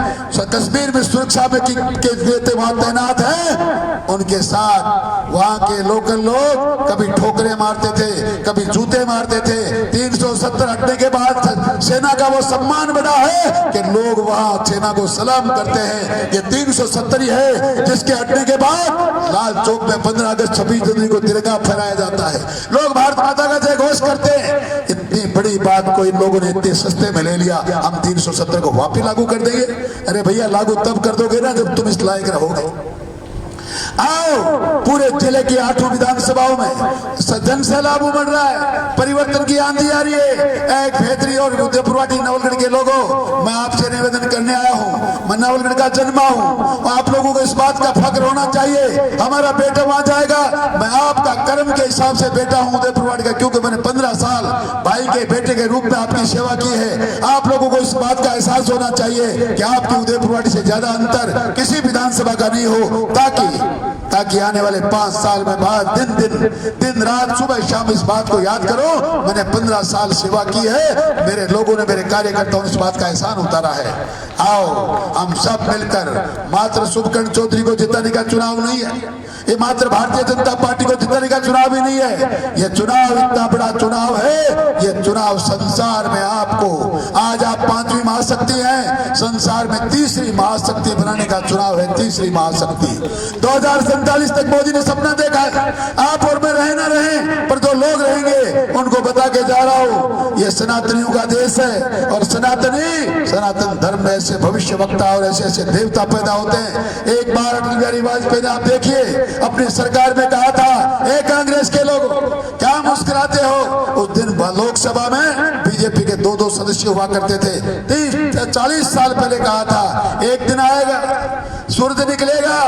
कश्मीर में सुरक्षा में के वहां तैनात हैं, उनके साथ वहां के लोकल लोग कभी ठोकरे मारते थे, कभी जूते मारते थे। 370 हटने के बाद सेना का वो सम्मान बना है कि लोग वहां सेना को सलाम करते हैं। ये 370 ही है जिसके हटने के बाद लाल चौक में 15 अगस्त 26 जनवरी को तिरंगा फहराया जाता है, लोग भारत माता का जय घोष करते हैं। इतनी बड़ी बात को इन लोगों ने इतने सस्ते में ले लिया, हम 370 को वापिस लागू कर देंगे। अरे भैया, लागू तब कर दोगे ना जब तुम इस लायक रहोगे। आओ, पूरे जिले की 8 विधानसभाओं में जन सैलाब उमड़ रहा है, परिवर्तन की आंधी आ रही है। एक भेतरी और उदयपुरवाटी नवलगढ़ के लोगों, मैं आपसे निवेदन करने आया हूँ। मैं नवलगढ़ का जन्मा हूँ, आप लोगों को इस बात का फख्र होना चाहिए, हमारा बेटा वहां जाएगा। मैं आपका कर्म के हिसाब से बेटा हूँ उदयपुरवाटी का, क्योंकि मैंने 15 साल भाई के बेटे के रूप में आपकी सेवा की है। आप लोगों को इस बात का एहसास होना चाहिए कि आपकी उदयपुरवाटी से ज्यादा अंतर किसी विधानसभा का नहीं हो, ताकि आने वाले 5 साल में बाद दिन रात सुबह शाम इस बात को याद करो, मैंने 15 साल सेवा की है, मेरे लोगों ने, मेरे कार्यकर्ताओं ने इस बात का एहसान उतारा है। आओ, हम सब मिलकर, मात्र शुभकर्ण चौधरी को जिताने का चुनाव नहीं है, ये मात्र भारतीय जनता पार्टी को जिताने का चुनाव ही नहीं है। ये चुनाव इतना बड़ा चुनाव है, ये चुनाव संसार में आपको, आज आप 5वीं महाशक्ति हैं, संसार में 3री महाशक्ति बनाने का चुनाव है। 3री महाशक्ति 2047 तक मोदी ने सपना देखा है, आप और मैं रहे ना रहे, पर जो लोग रहेंगे उनको बता के जा रहा हूं, ये सनातनियों का देश है। और सनातन धर्म में ऐसे भविष्य वक्ता और ऐसे ऐसे देवता पैदा होते हैं। एक बार अटल बिहारी वाजपेयी ने, आप देखिए, अपनी सरकार में कहा था, ए कांग्रेस के लोग क्या मुस्कुराते हो। उस दिन लोकसभा में बीजेपी के 2-2 सदस्य हुआ करते थे। 30-40 साल पहले कहा था एक दिन आएगा, सूरज निकलेगा,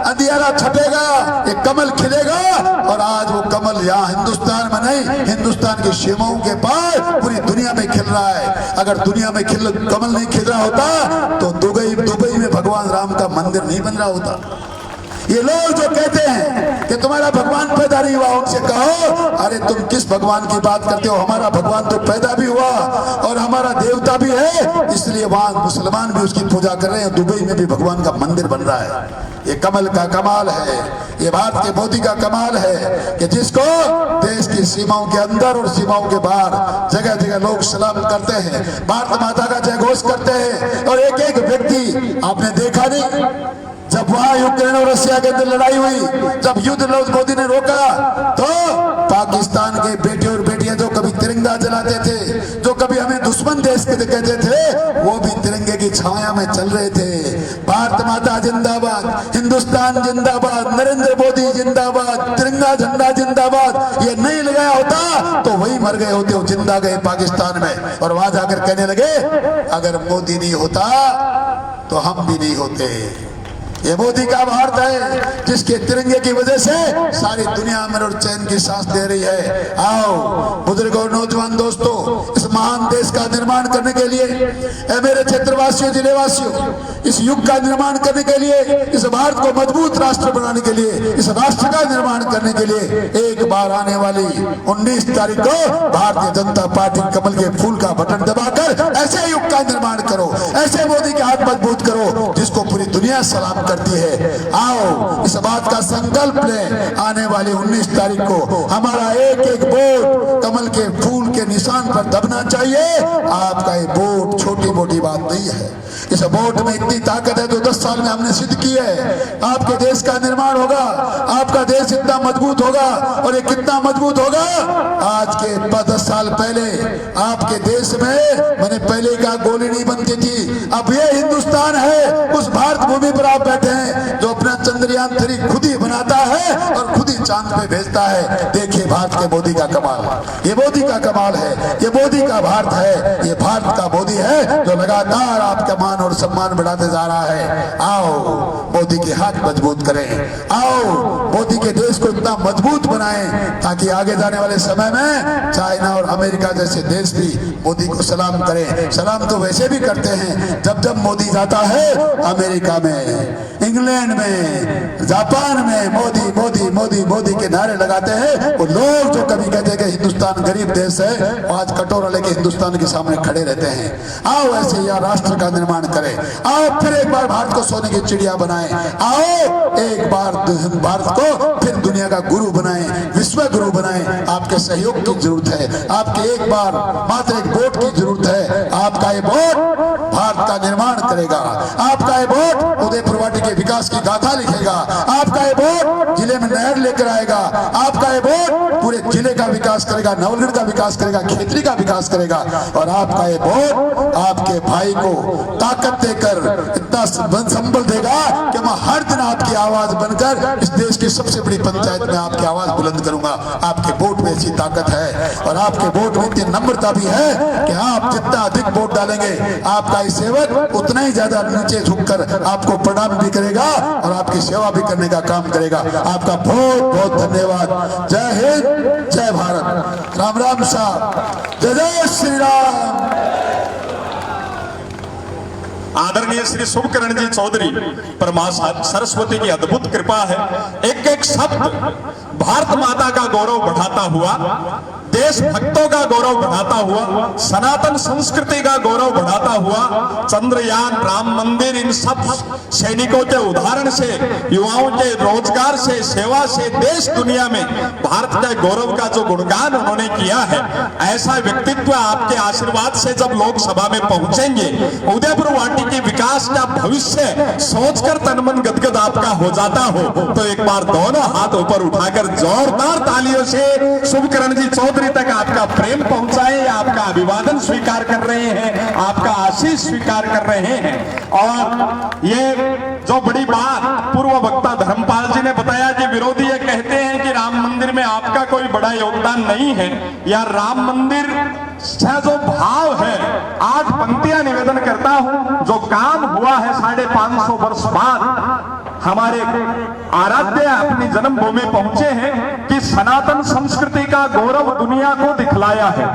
अंधियारा छपेगा, एक कमल खिलेगा, और आज वो कमल यहाँ हिंदुस्तान में नहीं, हिंदुस्तान की सीमाओं के पार पूरी दुनिया में खिल रहा है। अगर दुनिया में कमल नहीं खिल रहा होता तो दुबई में भगवान राम का मंदिर नहीं बन रहा होता। ये लोग जो कहते हैं कि तुम्हारा भगवान पैदा नहीं हुआ, उनसे कहो अरे तुम किस भगवान की बात करते हो? हमारा भगवान तो पैदा भी हुआ और हमारा देवता भी है, इसलिए वहां मुसलमान भी उसकी पूजा कर रहे हैं। दुबई में भी भगवान का मंदिर बन रहा है। ये कमल का कमाल है, ये भारत के मोदी का कमाल है कि जिसको देश की सीमाओं के अंदर और सीमाओं के बाहर जगह जगह लोग सलाम करते हैं, भारत माता का जय घोष करते हैं। और एक एक व्यक्ति आपने देखा नहीं, जब वहां यूक्रेन और रशिया के अंदर लड़ाई हुई, जब युद्ध मोदी ने रोका, तो पाकिस्तान के बेटे और बेटियां जो कभी तिरंगा जलाते थे, जो कभी हमें दुश्मन देश के कहते थे, वो भी तिरंगे की छाया में चल रहे थे। भारत माता जिंदाबाद, हिंदुस्तान जिंदाबाद, नरेंद्र मोदी जिंदाबाद, तिरंगा झंडा जिंदाबाद। ये नहीं लगाया होता तो वही मर गए होते, वो जिंदा गए पाकिस्तान में। और वहां जाकर कहने लगे अगर मोदी नहीं होता तो हम भी नहीं होते। ये मोदी का भारत है जिसके तिरंगे की वजह से सारी दुनिया अमन और चैन की सांस ले रही है। आओ बुजुर्गों और नौजवान दोस्तों, इस महान देश का निर्माण करने के लिए, मेरे क्षेत्रवासियों, जिलेवासियों, इस युग का निर्माण करने के लिए, इस भारत को मजबूत राष्ट्र बनाने के लिए, इस राष्ट्र का निर्माण करने के लिए एक बार आने वाली 19 तारीख को भारतीय जनता पार्टी कमल के फूल का बटन दबाकर ऐसे युग का निर्माण करो, ऐसे मोदी के हाथ मजबूत करो जिसको पूरी दुनिया सलाम करती है। आओ इस बात का संकल्प लें, आने वाली 19 तारीख को हमारा एक एक वोट कमल के फूल के निशान पर दबना चाहिए। आपका ये वोट छोटी मोटी बात नहीं है, इस वोट में इतनी ताकत है जो 10 साल में हमने सिद्ध की है। आपके देश का निर्माण होगा, आपका देश इतना मजबूत होगा, और ये कितना मजबूत होगा, आज के 10 साल पहले आपके देश में, मैंने पहले कहा, गोली नहीं बनती थी। अब ये हिंदुस्तान है, उस भारत भूमि पर आप बैठे हैं जो अपना चंद्रयान 3 खुद ही बनाता है और खुद ही चांद पे भेजता है। देखिए भारत के मोदी का कमाल, ये मोदी का कमाल है, ये मोदी का भारत है, ये भारत का मोदी है जो लगातार आपका मान और सम्मान बढ़ाते जा रहा है। आओ मोदी के हाथ मजबूत करें, आओ मोदी के देश को इतना मजबूत बनाएं ताकि आगे जाने वाले समय में चाइना और अमेरिका जैसे देश भी मोदी को सलाम करें। सलाम तो वैसे भी करते हैं जब जब मोदी जाता है अमेरिका में, इंग्लैंड में, जापान में, मोदी मोदी मोदी मोदी के नारे लगाते हैं। वो लोग जो कभी कहते हैं कि हिंदुस्तान गरीब देश है, आज कटोरा लेके हिंदुस्तान के सामने खड़े रहते हैं। आओ ऐसे यह राष्ट्र का निर्माण करें, आओ फिर एक बार भारत को सोने की चिड़िया बनाएं, आओ एक बार भारत को फिर दुनिया का गुरु बनाएं, विश्व गुरु बनाएं। आपके सहयोग की जरूरत है, आपके एक बार मात्र एक वोट की जरूरत है। आपका ये वोट भारत का निर्माण करेगा, आपका ये वोट उदयपुर वाटी के विकास की गाथा लिखेगा, आपका ये वोट जिले में नहर लेकर आएगा, आपका ये वोट पूरे जिले का विकास करेगा, नवलगढ़ का विकास करेगा, खेतरी का विकास करेगा। और आपका ये वोट आपके भाई को ताकत देकर इतना संबल देगा कि मैं हर दिन आपकी आवाज बनकर इस देश की सबसे बड़ी पंचायत में आपकी आवाज बुलंद करूंगा। आपके वोट में ऐसी ताकत है और आपके वोट में इतनी नम्रता भी है कि आप जितना अधिक वोट डालेंगे, आपका ये सेवक उतना ही ज्यादा नीचे झुककर आपको प्रणाम भी करेगा और आपकी सेवा भी करने का काम करेगा। आपका बहुत बहुत धन्यवाद। जय हिंद, जय भारत, राम राम साहब, जय जय श्री राम। आदरणीय श्री शुभकरण जी चौधरी पर मां सरस्वती की अद्भुत कृपा है। एक एक शब्द भारत माता का गौरव बढ़ाता हुआ, देश भक्तों का गौरव बढ़ाता हुआ, सनातन संस्कृति का गौरव बढ़ाता हुआ, चंद्रयान, राम मंदिर, इन सब सैनिकों के उदाहरण से, युवाओं के रोजगार से, सेवा से देश दुनिया में भारत के गौरव का जो गुणगान उन्होंने किया है, ऐसा व्यक्तित्व आपके आशीर्वाद से जब लोकसभा में पहुंचेंगे, उदयपुर वाटी के विकास का भविष्य सोचकर तनमन गदगद आपका हो जाता हो, तो एक बार दोनों हाथ ऊपर उठाकर जोरदार तालियों से शुभकरण जी चौधरी तक आपका प्रेम पहुंचाए, आपका अभिवादन स्वीकार कर रहे हैं, आपका आशीष स्वीकार कर रहे हैं। और ये जो बड़ी बात पूर्व वक्ता धर्मपाल जी ने बताया कि विरोधी ये कहते हैं कि राम मंदिर में आपका कोई बड़ा योगदान नहीं है। या राम मंदिर से जो भाव है, 8 पंक्तियां निवेदन करता हूं। जो काम हुआ है 550 वर्ष बाद, हमारे आराध्य अपनी जन्मभूमि पहुंचे हैं कि सनातन संस्कृति का गौरव दुनिया को दिखलाया है।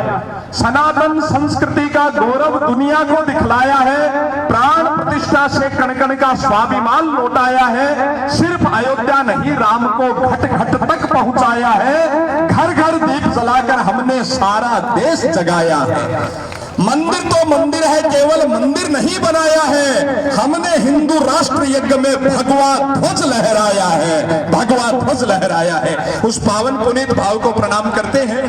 सनातन संस्कृति का गौरव दुनिया को दिखलाया है। प्राण प्रतिष्ठा से कण कण का स्वाभिमान लौटाया है। सिर्फ अयोध्या नहीं, राम को घट घट तक पहुंचाया है। घर घर दीप जलाकर हमने सारा देश जगाया है। मंदिर तो मंदिर है, केवल मंदिर नहीं बनाया है। हमने हिंदू राष्ट्र यज्ञ में भगवा ध्वज लहराया है, भगवा ध्वज लहराया है। उस पावन पुनीत भाव को प्रणाम करते हैं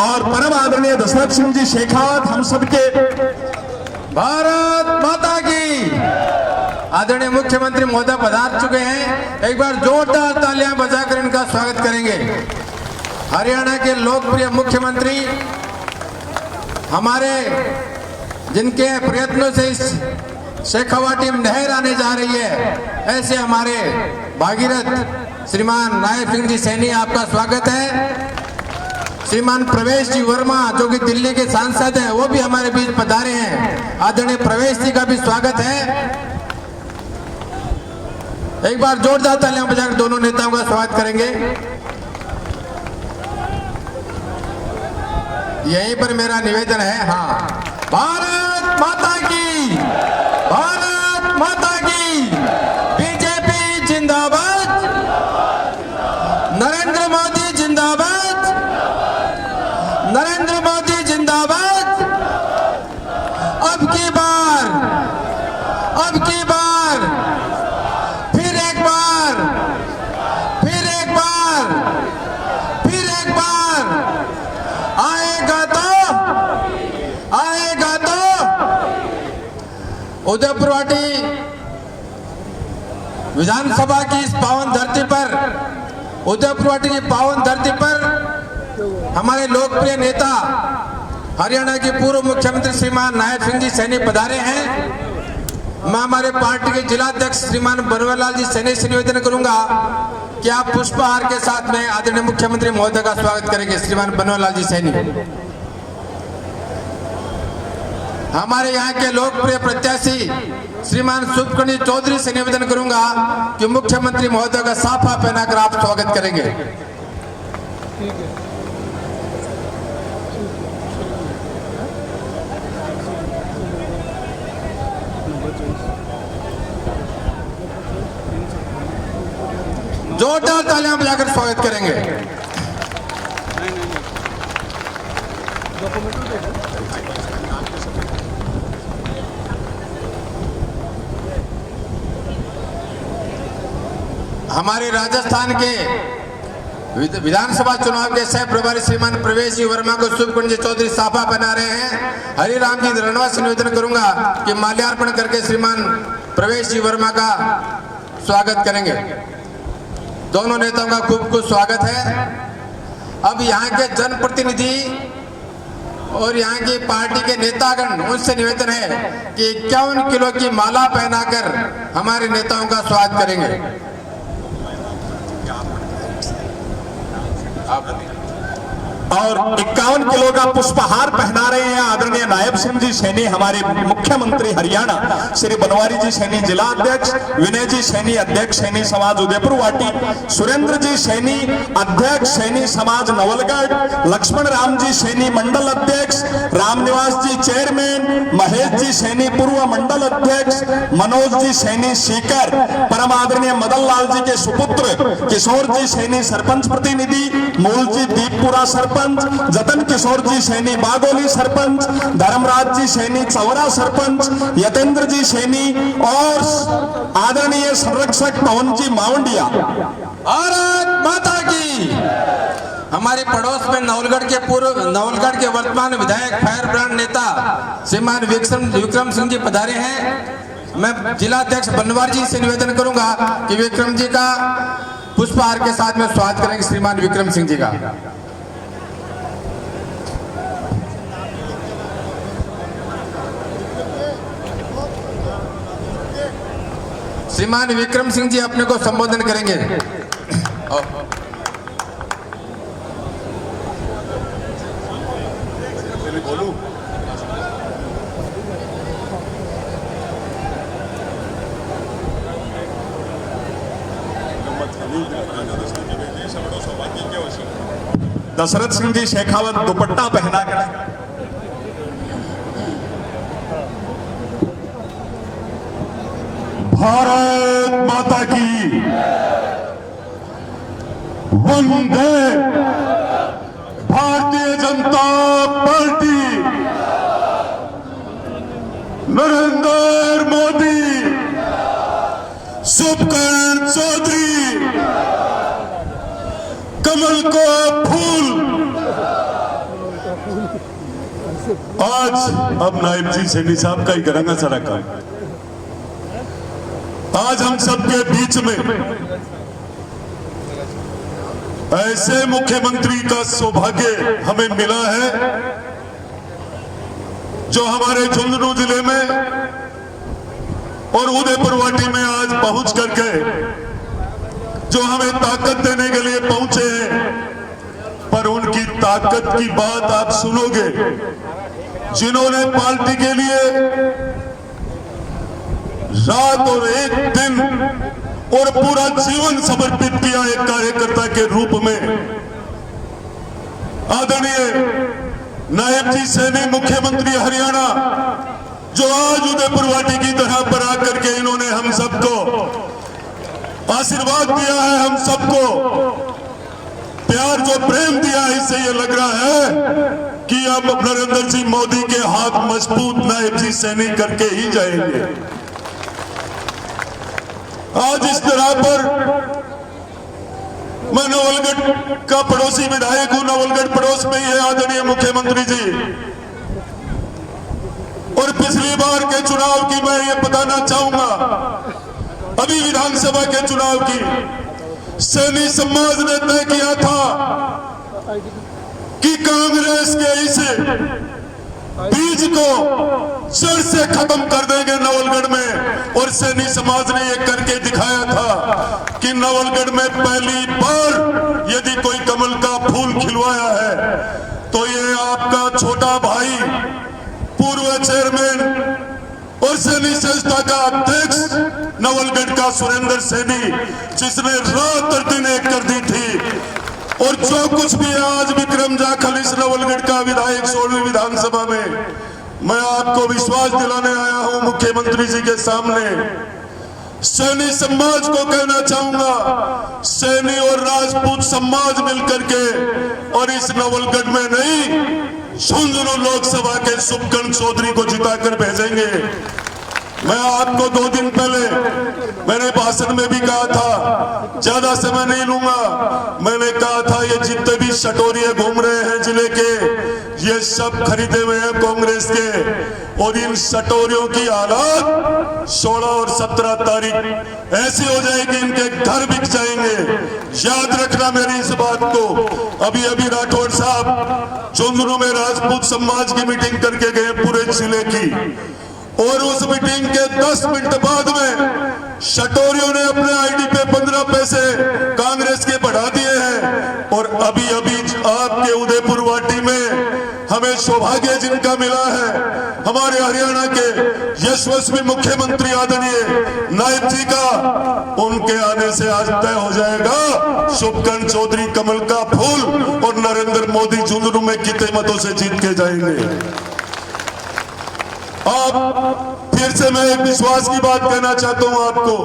और परम आदरणीय दशरथ सिंह जी शेखावत हम सबके भारत माता की। आदरणीय मुख्यमंत्री महोदय पधार चुके हैं। एक बार जोरदार तालियां बजाकर इनका स्वागत करेंगे। हरियाणा के लोकप्रिय मुख्यमंत्री, हमारे जिनके प्रयत्नों से इस शेखावाटी में नहर आने जा रही है, ऐसे हमारे भागीरथ श्रीमान नायब सिंह जी सैनी, आपका स्वागत है। श्रीमान प्रवेश जी वर्मा जो कि दिल्ली के सांसद हैं, वो भी हमारे बीच पधारे हैं। आदरणीय प्रवेश जी का भी स्वागत है। एक बार जोरदार तालियां बजाकर दोनों नेताओं का स्वागत करेंगे। यहीं पर मेरा निवेदन है, हाँ, भारत माता की, भारत माता की। बीजेपी जिंदाबाद, नरेंद्र मोदी जिंदाबाद, नरेंद्र मोदी जिंदाबाद। अब की बार, अब की बार, फिर एक बार, फिर एक बार, फिर एक बार आएगा तो उदयपुरवाटी विधानसभा की इस पावन धरती पर, उदयपुरवाटी की पावन धरती पर हमारे लोकप्रिय नेता हरियाणा के पूर्व मुख्यमंत्री श्रीमान नायब सिंह जी सैनी पधारे हैं। मैं हमारे पार्टी के जिलाध्यक्ष श्रीमान बनवारी लाल जी सैनी से निवेदन करूंगा कि आप पुष्पहार के साथ में आदरणीय मुख्यमंत्री महोदय का स्वागत करेंगे। श्रीमान बनवारी लाल जी सैनी। हमारे यहाँ के लोकप्रिय प्रत्याशी श्रीमान सुखकर्णी चौधरी से निवेदन करूंगा कि मुख्यमंत्री महोदय का साफा पहनाकर आप स्वागत करेंगे। जोरदार तालियां बजाकर स्वागत करेंगे। हमारे राजस्थान के विधानसभा चुनाव के सह प्रभारी श्रीमान प्रवेश जी वर्मा को सुखकुंज चौधरी साफा बना रहे हैं। हरिराम जी रणवा से निवेदन करूंगा कि माल्यार्पण करके श्रीमान प्रवेश जी वर्मा का स्वागत करेंगे। दोनों नेताओं का खूब खूब स्वागत है। अब यहाँ के जनप्रतिनिधि और यहाँ की पार्टी के नेतागण, उनसे निवेदन है कि 51 किलो की माला पहनाकर हमारे नेताओं का स्वागत करेंगे। और 51 किलो का पुष्पहार पहना रहे हैं आदरणीय नायब सिंह जी सैनी, हमारे मुख्यमंत्री हरियाणा श्री बनवारी जी सैनी जिला अध्यक्ष, विनय जी सैनी अध्यक्ष सैनी समाज उदयपुर वाटी, सुरेंद्र जी सैनी अध्यक्ष सैनी समाज नवलगढ़, लक्ष्मण राम जी सैनी मंडल अध्यक्ष, रामनिवास जी चेयरमैन, महेश जी सैनी पूर्व मंडल अध्यक्ष, मनोज जी सैनी सीकर, परम आदरणीय मदन लाल जी के सुपुत्र किशोर जी सैनी सरपंच प्रतिनिधि, मूल जी दीपपुरा सरपंच, जतन किशोर जी सैनी बागोली सरपंच, धर्मराज जी सैनी चौरा सरपंच, यतेंद्र जी सैनी और आदरणीय संरक्षक पवन जी मावंडिया। भारत माता की। हमारे पड़ोस में नवलगढ़ के वर्तमान विधायक फायर ब्रांड नेता श्रीमान विक्रम सिंह जी पधारे हैं। मैं जिलाध्यक्ष बनवारी जी से निवेदन करूंगा कि विक्रम जी का पुष्पहार के साथ में स्वागत करेंगे। श्रीमान विक्रम सिंह जी का। श्रीमान विक्रम सिंह जी अपने को संबोधन करेंगे दशरथ सिंह जी शेखावत दुपट्टा पहना कर भारत माता की वंदे भारतीय जनता पार्टी नरेंद्र मोदी शुभकर्ण चौधरी कमल को फूल। आज अब नायब जी सेठी साहब का ही करेंगे सारा काम। आज हम सबके बीच में ऐसे मुख्यमंत्री का सौभाग्य हमें मिला है जो हमारे झुंझुनू जिले में और उदयपुर वाटी में आज पहुंच करके जो हमें ताकत देने के लिए पहुंचे हैं। पर उनकी ताकत की बात आप सुनोगे, जिन्होंने पार्टी के लिए रात और एक दिन और पूरा जीवन समर्पित किया एक कार्यकर्ता के रूप में। आदरणीय नायब जी सैनी मुख्यमंत्री हरियाणा, जो आज उदयपुर वाटी की तरह पर आकर के इन्होंने हम सबको आशीर्वाद दिया है, हम सबको प्यार जो प्रेम दिया है, इससे ये लग रहा है कि अब नरेंद्र जी मोदी के हाथ मजबूत नायब जी सैनी करके ही जाएंगे। आज इस तरह पर मैं नवलगढ़ का पड़ोसी विधायक हूं, नवलगढ़ पड़ोस में ही है आदरणीय मुख्यमंत्री जी। और पिछली बार के चुनाव की मैं ये बताना चाहूंगा, अभी विधानसभा के चुनाव की सैनी समाज ने तय किया था कि कांग्रेस के इस बीज को जड़ से खत्म कर देंगे नवलगढ़ में। और सैनी समाज ने यह करके दिखाया था कि नवलगढ़ में पहली बार यदि कोई कमल का फूल खिलवाया है तो ये आपका छोटा भाई, पूर्व चेयरमैन और सैनी संस्था का अध्यक्ष नवलगढ़ का सुरेंद्र सैनी, जिसने रात और दिन एक कर दी थी। और जो कुछ भी आज विक्रम जाखल इस नवलगढ़ का विधायक 16वीं विधानसभा में, मैं आपको विश्वास दिलाने आया हूं मुख्यमंत्री जी के सामने। सैनी समाज को कहना चाहूंगा, सैनी और राजपूत समाज मिलकर के और इस नवलगढ़ में नहीं, झुंझुनू लोकसभा के शुभकर्ण चौधरी को जिताकर भेजेंगे। मैं आपको 2 दिन पहले मैंने भाषण में भी कहा था, ज्यादा समय नहीं लूंगा, मैंने कहा था ये जितने भी सटोरिये घूम रहे हैं जिले के, ये सब खरीदे हुए हैं कांग्रेस के। और इन सटोरियों की हालत 16 और 17 तारीख ऐसी हो जाएगी, इनके घर बिक जाएंगे। याद रखना मेरी इस बात को। अभी अभी राठौड़ साहब झुंझुनू में राजपूत समाज की मीटिंग करके गए पूरे जिले की, और उस मीटिंग के 10 मिनट बाद में सटोरियों ने अपने आईडी पे 15 पैसे कांग्रेस के बढ़ा दिए हैं। और अभी अभी आपके उदयपुर वाटी में हमें सौभाग्य जिनका मिला है, हमारे हरियाणा के यशस्वी मुख्यमंत्री आदरणीय नायब जी का, उनके आने से आज तय हो जाएगा शुभकर्ण चौधरी कमल का फूल और नरेंद्र मोदी झुंझुनू में कितने मतों से जीत के जाएंगे। आप फिर से मैं एक विश्वास की बात कहना चाहता हूं आपको,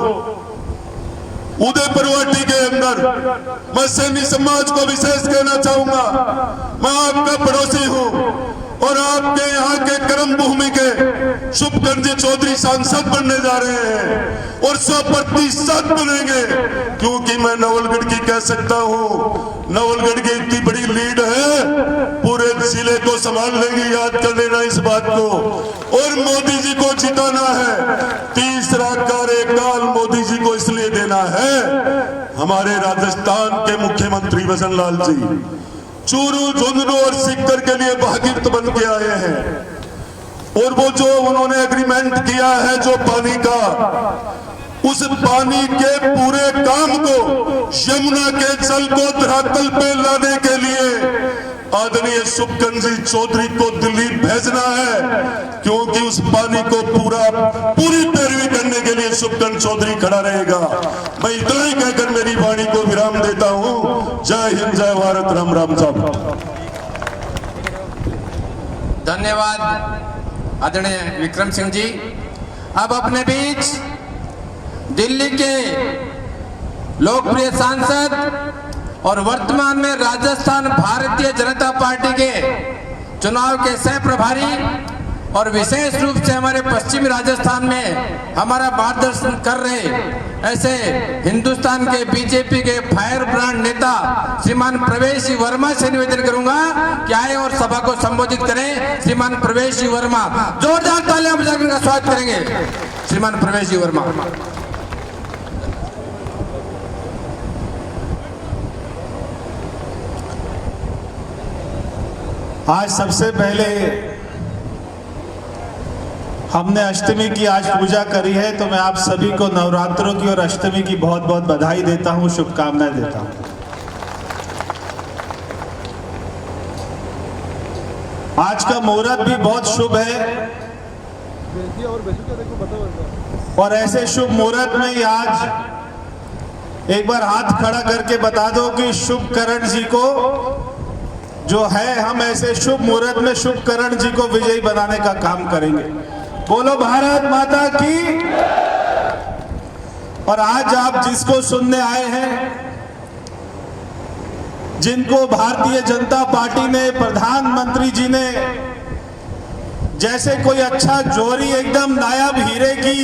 उदयपुर वाटी के अंदर मैं सैनी समाज को विशेष कहना चाहूंगा, मैं आपका पड़ोसी हूं और आपके यहाँ के कर्म भूमि के शुभकर्ण जी चौधरी सांसद बनने जा रहे हैं और 100% बनेंगे, क्योंकि मैं नवलगढ़ की कह सकता हूं, नवलगढ़ की इतनी बड़ी लीड है, पूरे जिले को संभाल लेंगे। याद कर लेना इस बात को। और मोदी जी को जिताना है, तीसरा कार्यकाल मोदी जी को इसलिए देना है, हमारे राजस्थान के मुख्यमंत्री वजन लाल जी चूरू, झुंझुनू और सीकर के लिए भागीरथ बन के आए हैं। और वो जो उन्होंने एग्रीमेंट किया है जो पानी का, उस पानी के पूरे काम को, यमुना के जल को धरातल पे लाने के लिए आदरणीय शुभकरण जी चौधरी को दिल्ली भेजना है, क्योंकि उस पानी को पूरी पैरवी करने के लिए शुभकरण चौधरी खड़ा रहेगा। मैं इतना ही कहकर मेरी वाणी को विराम देता हूं। जय हिंद, जय भारत, राम राम साहब। धन्यवाद आदरणीय विक्रम सिंह जी। अब अपने बीच दिल्ली के लोकप्रिय सांसद और वर्तमान में राजस्थान भारतीय जनता पार्टी के चुनाव के सह प्रभारी और विशेष रूप से हमारे पश्चिमी राजस्थान में हमारा मार्गदर्शन कर रहे ऐसे हिंदुस्तान के बीजेपी के फायर ब्रांड नेता श्रीमान प्रवेश वर्मा से निवेदन करूंगा कि आए और सभा को संबोधित करें। श्रीमान प्रवेश वर्मा, जोरदार तालियां बजाकर उनका स्वागत करेंगे। श्रीमान प्रवेश वर्मा। आज सबसे पहले हमने अष्टमी की आज पूजा करी है, तो मैं आप सभी को नवरात्रों की और अष्टमी की बहुत बहुत बधाई देता हूं, शुभकामनाएं देता हूं। आज का मुहूर्त भी बहुत शुभ है और ऐसे शुभ मुहूर्त में ही आज एक बार हाथ खड़ा करके बता दो कि शुभकरण जी को जो है, हम ऐसे शुभ मुहूर्त में शुभकरण जी को विजयी बनाने का काम करेंगे। बोलो भारत माता की। और आज आप जिसको सुनने आए हैं, जिनको भारतीय जनता पार्टी ने, प्रधानमंत्री जी ने जैसे कोई अच्छा जोहरी एकदम नायाब हीरे की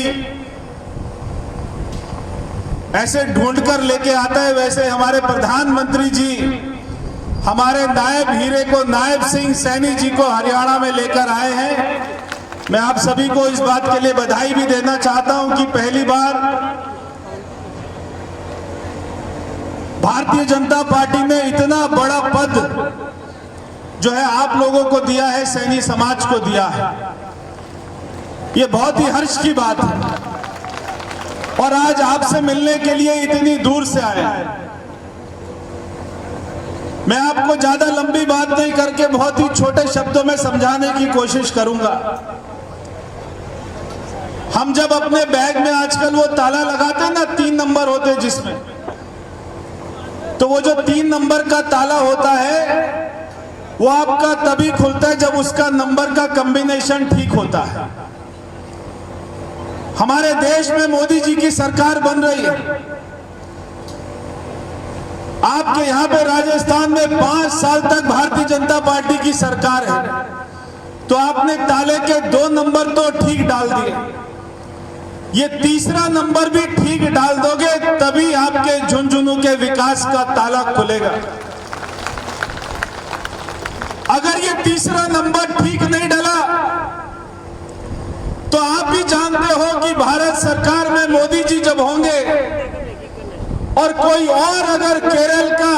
ऐसे ढूंढकर लेके आता है, वैसे हमारे प्रधानमंत्री जी हमारे नायब हीरे को, नायब सिंह सैनी जी को हरियाणा में लेकर आए हैं। मैं आप सभी को इस बात के लिए बधाई भी देना चाहता हूं कि पहली बार भारतीय जनता पार्टी ने इतना बड़ा पद जो है आप लोगों को दिया है, सैनी समाज को दिया है। ये बहुत ही हर्ष की बात है और आज आपसे मिलने के लिए इतनी दूर से आए हैं। मैं आपको ज्यादा लंबी बात नहीं करके बहुत ही छोटे शब्दों में समझाने की कोशिश करूंगा। हम जब अपने बैग में आजकल वो ताला लगाते हैं ना, 3 नंबर होते हैं जिसमें, तो वो जो 3 नंबर का ताला होता है वो आपका तभी खुलता है जब उसका नंबर का कॉम्बिनेशन ठीक होता है। हमारे देश में मोदी जी की सरकार बन रही है। आपके यहां पे राजस्थान में 5 साल तक भारतीय जनता पार्टी की सरकार है, तो आपने ताले के 2 नंबर तो ठीक डाल दिए, ये तीसरा नंबर भी ठीक डाल दोगे तभी आपके झुंझुनू के विकास का ताला खुलेगा। अगर ये तीसरा नंबर ठीक नहीं डला तो आप भी जानते हो कि भारत सरकार में मोदी जी जब होंगे और कोई और अगर केरल का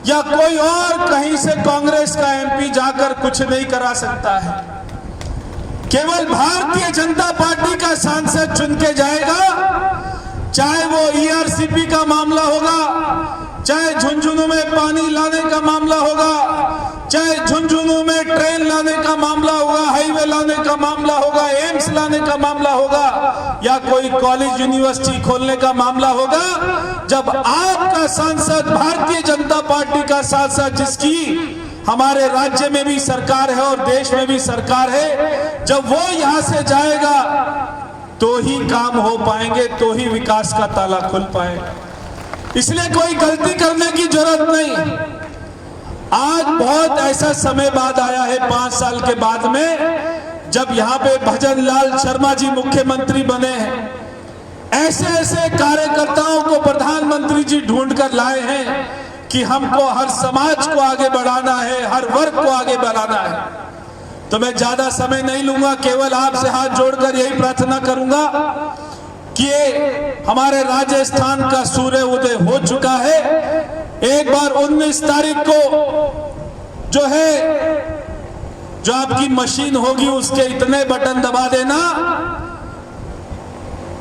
या कोई और कहीं से कांग्रेस का एमपी जाकर कुछ नहीं करा सकता है। केवल भारतीय जनता पार्टी का सांसद चुन के जाएगा, चाहे वो ईआरसीपी का मामला होगा, चाहे झुंझुनू में पानी लाने का मामला होगा, चाहे झुंझुनू में ट्रेन लाने का मामला होगा, हाईवे लाने का मामला होगा, एम्स लाने का मामला होगा, या कोई कॉलेज यूनिवर्सिटी खोलने का मामला होगा। जब आपका सांसद भारतीय जनता पार्टी का सांसद, जिसकी हमारे राज्य में भी सरकार है और देश में भी सरकार है, जब वो यहां से जाएगा तो ही काम हो पाएंगे, तो ही विकास का ताला खुल पाएगा। इसलिए कोई गलती करने की जरूरत नहीं। आज बहुत ऐसा समय बाद आया है, 5 साल के बाद में, जब यहाँ पे भजन लाल शर्मा जी मुख्यमंत्री बने हैं। ऐसे ऐसे कार्यकर्ताओं को प्रधानमंत्री जी ढूंढ कर लाए हैं कि हमको हर समाज को आगे बढ़ाना है, हर वर्ग को आगे बढ़ाना है। तो मैं ज्यादा समय नहीं लूंगा, केवल आपसे हाथ जोड़कर यही प्रार्थना करूंगा कि हमारे राजस्थान का सूर्य उदय हो चुका है। एक बार 19 तारीख को जो है, जो आपकी मशीन होगी उसके इतने बटन दबा देना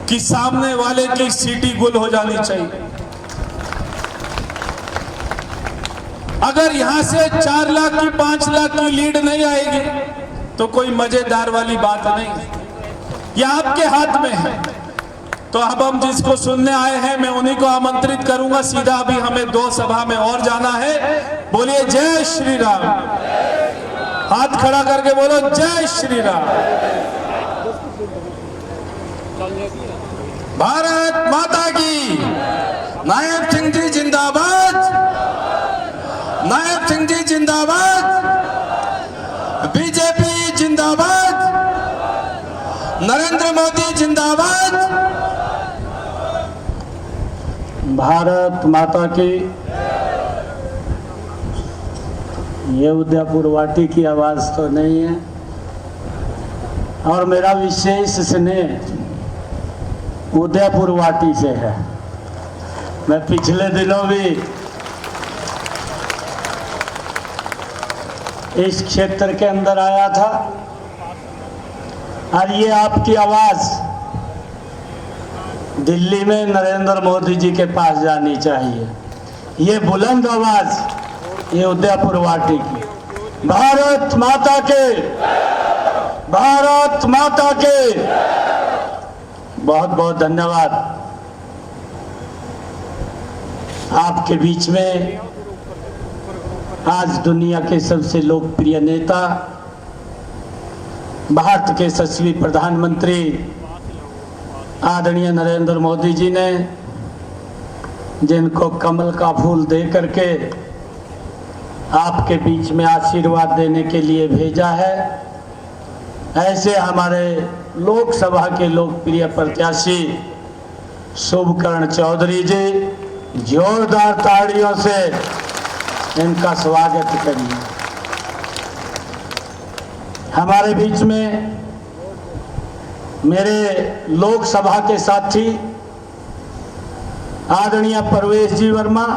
कि सामने वाले की सीटी गुल हो जानी चाहिए। अगर यहां से 4 लाख की 5 लाख की लीड नहीं आएगी तो कोई मजेदार वाली बात नहीं, ये आपके हाथ में है। तो अब हम जिसको सुनने आए हैं मैं उन्हीं को आमंत्रित करूंगा सीधा। अभी हमें 2 सभा में और जाना है। बोलिए जय श्री राम। हाथ खड़ा करके बोलो जय श्री राम। भारत माता की। नायब सिंह जी जिंदाबाद, नायब सिंह जी जिंदाबाद, बीजेपी जिंदाबाद, नरेंद्र मोदी जिंदाबाद। भारत माता की। ये उदयपुर वाटी की आवाज तो नहीं है, और मेरा विशेष स्नेह उदयपुर वाटी से है। मैं पिछले दिनों भी इस क्षेत्र के अंदर आया था, और ये आपकी आवाज दिल्ली में नरेंद्र मोदी जी के पास जानी चाहिए। ये बुलंद आवाज ये उदयपुर वाटी की। भारत माता के, भारत माता के। बहुत बहुत धन्यवाद। आपके बीच में आज दुनिया के सबसे लोकप्रिय नेता, भारत के यशस्वी प्रधानमंत्री आदरणीय नरेंद्र मोदी जी ने, जिनको कमल का फूल दे करके आपके बीच में आशीर्वाद देने के लिए भेजा है, ऐसे हमारे लोकसभा के लोकप्रिय प्रत्याशी शुभकर्ण चौधरी जी, जोरदार तालियों से इनका स्वागत करिए। हमारे बीच में मेरे लोकसभा के साथी आदरणीय परवेश जी वर्मा,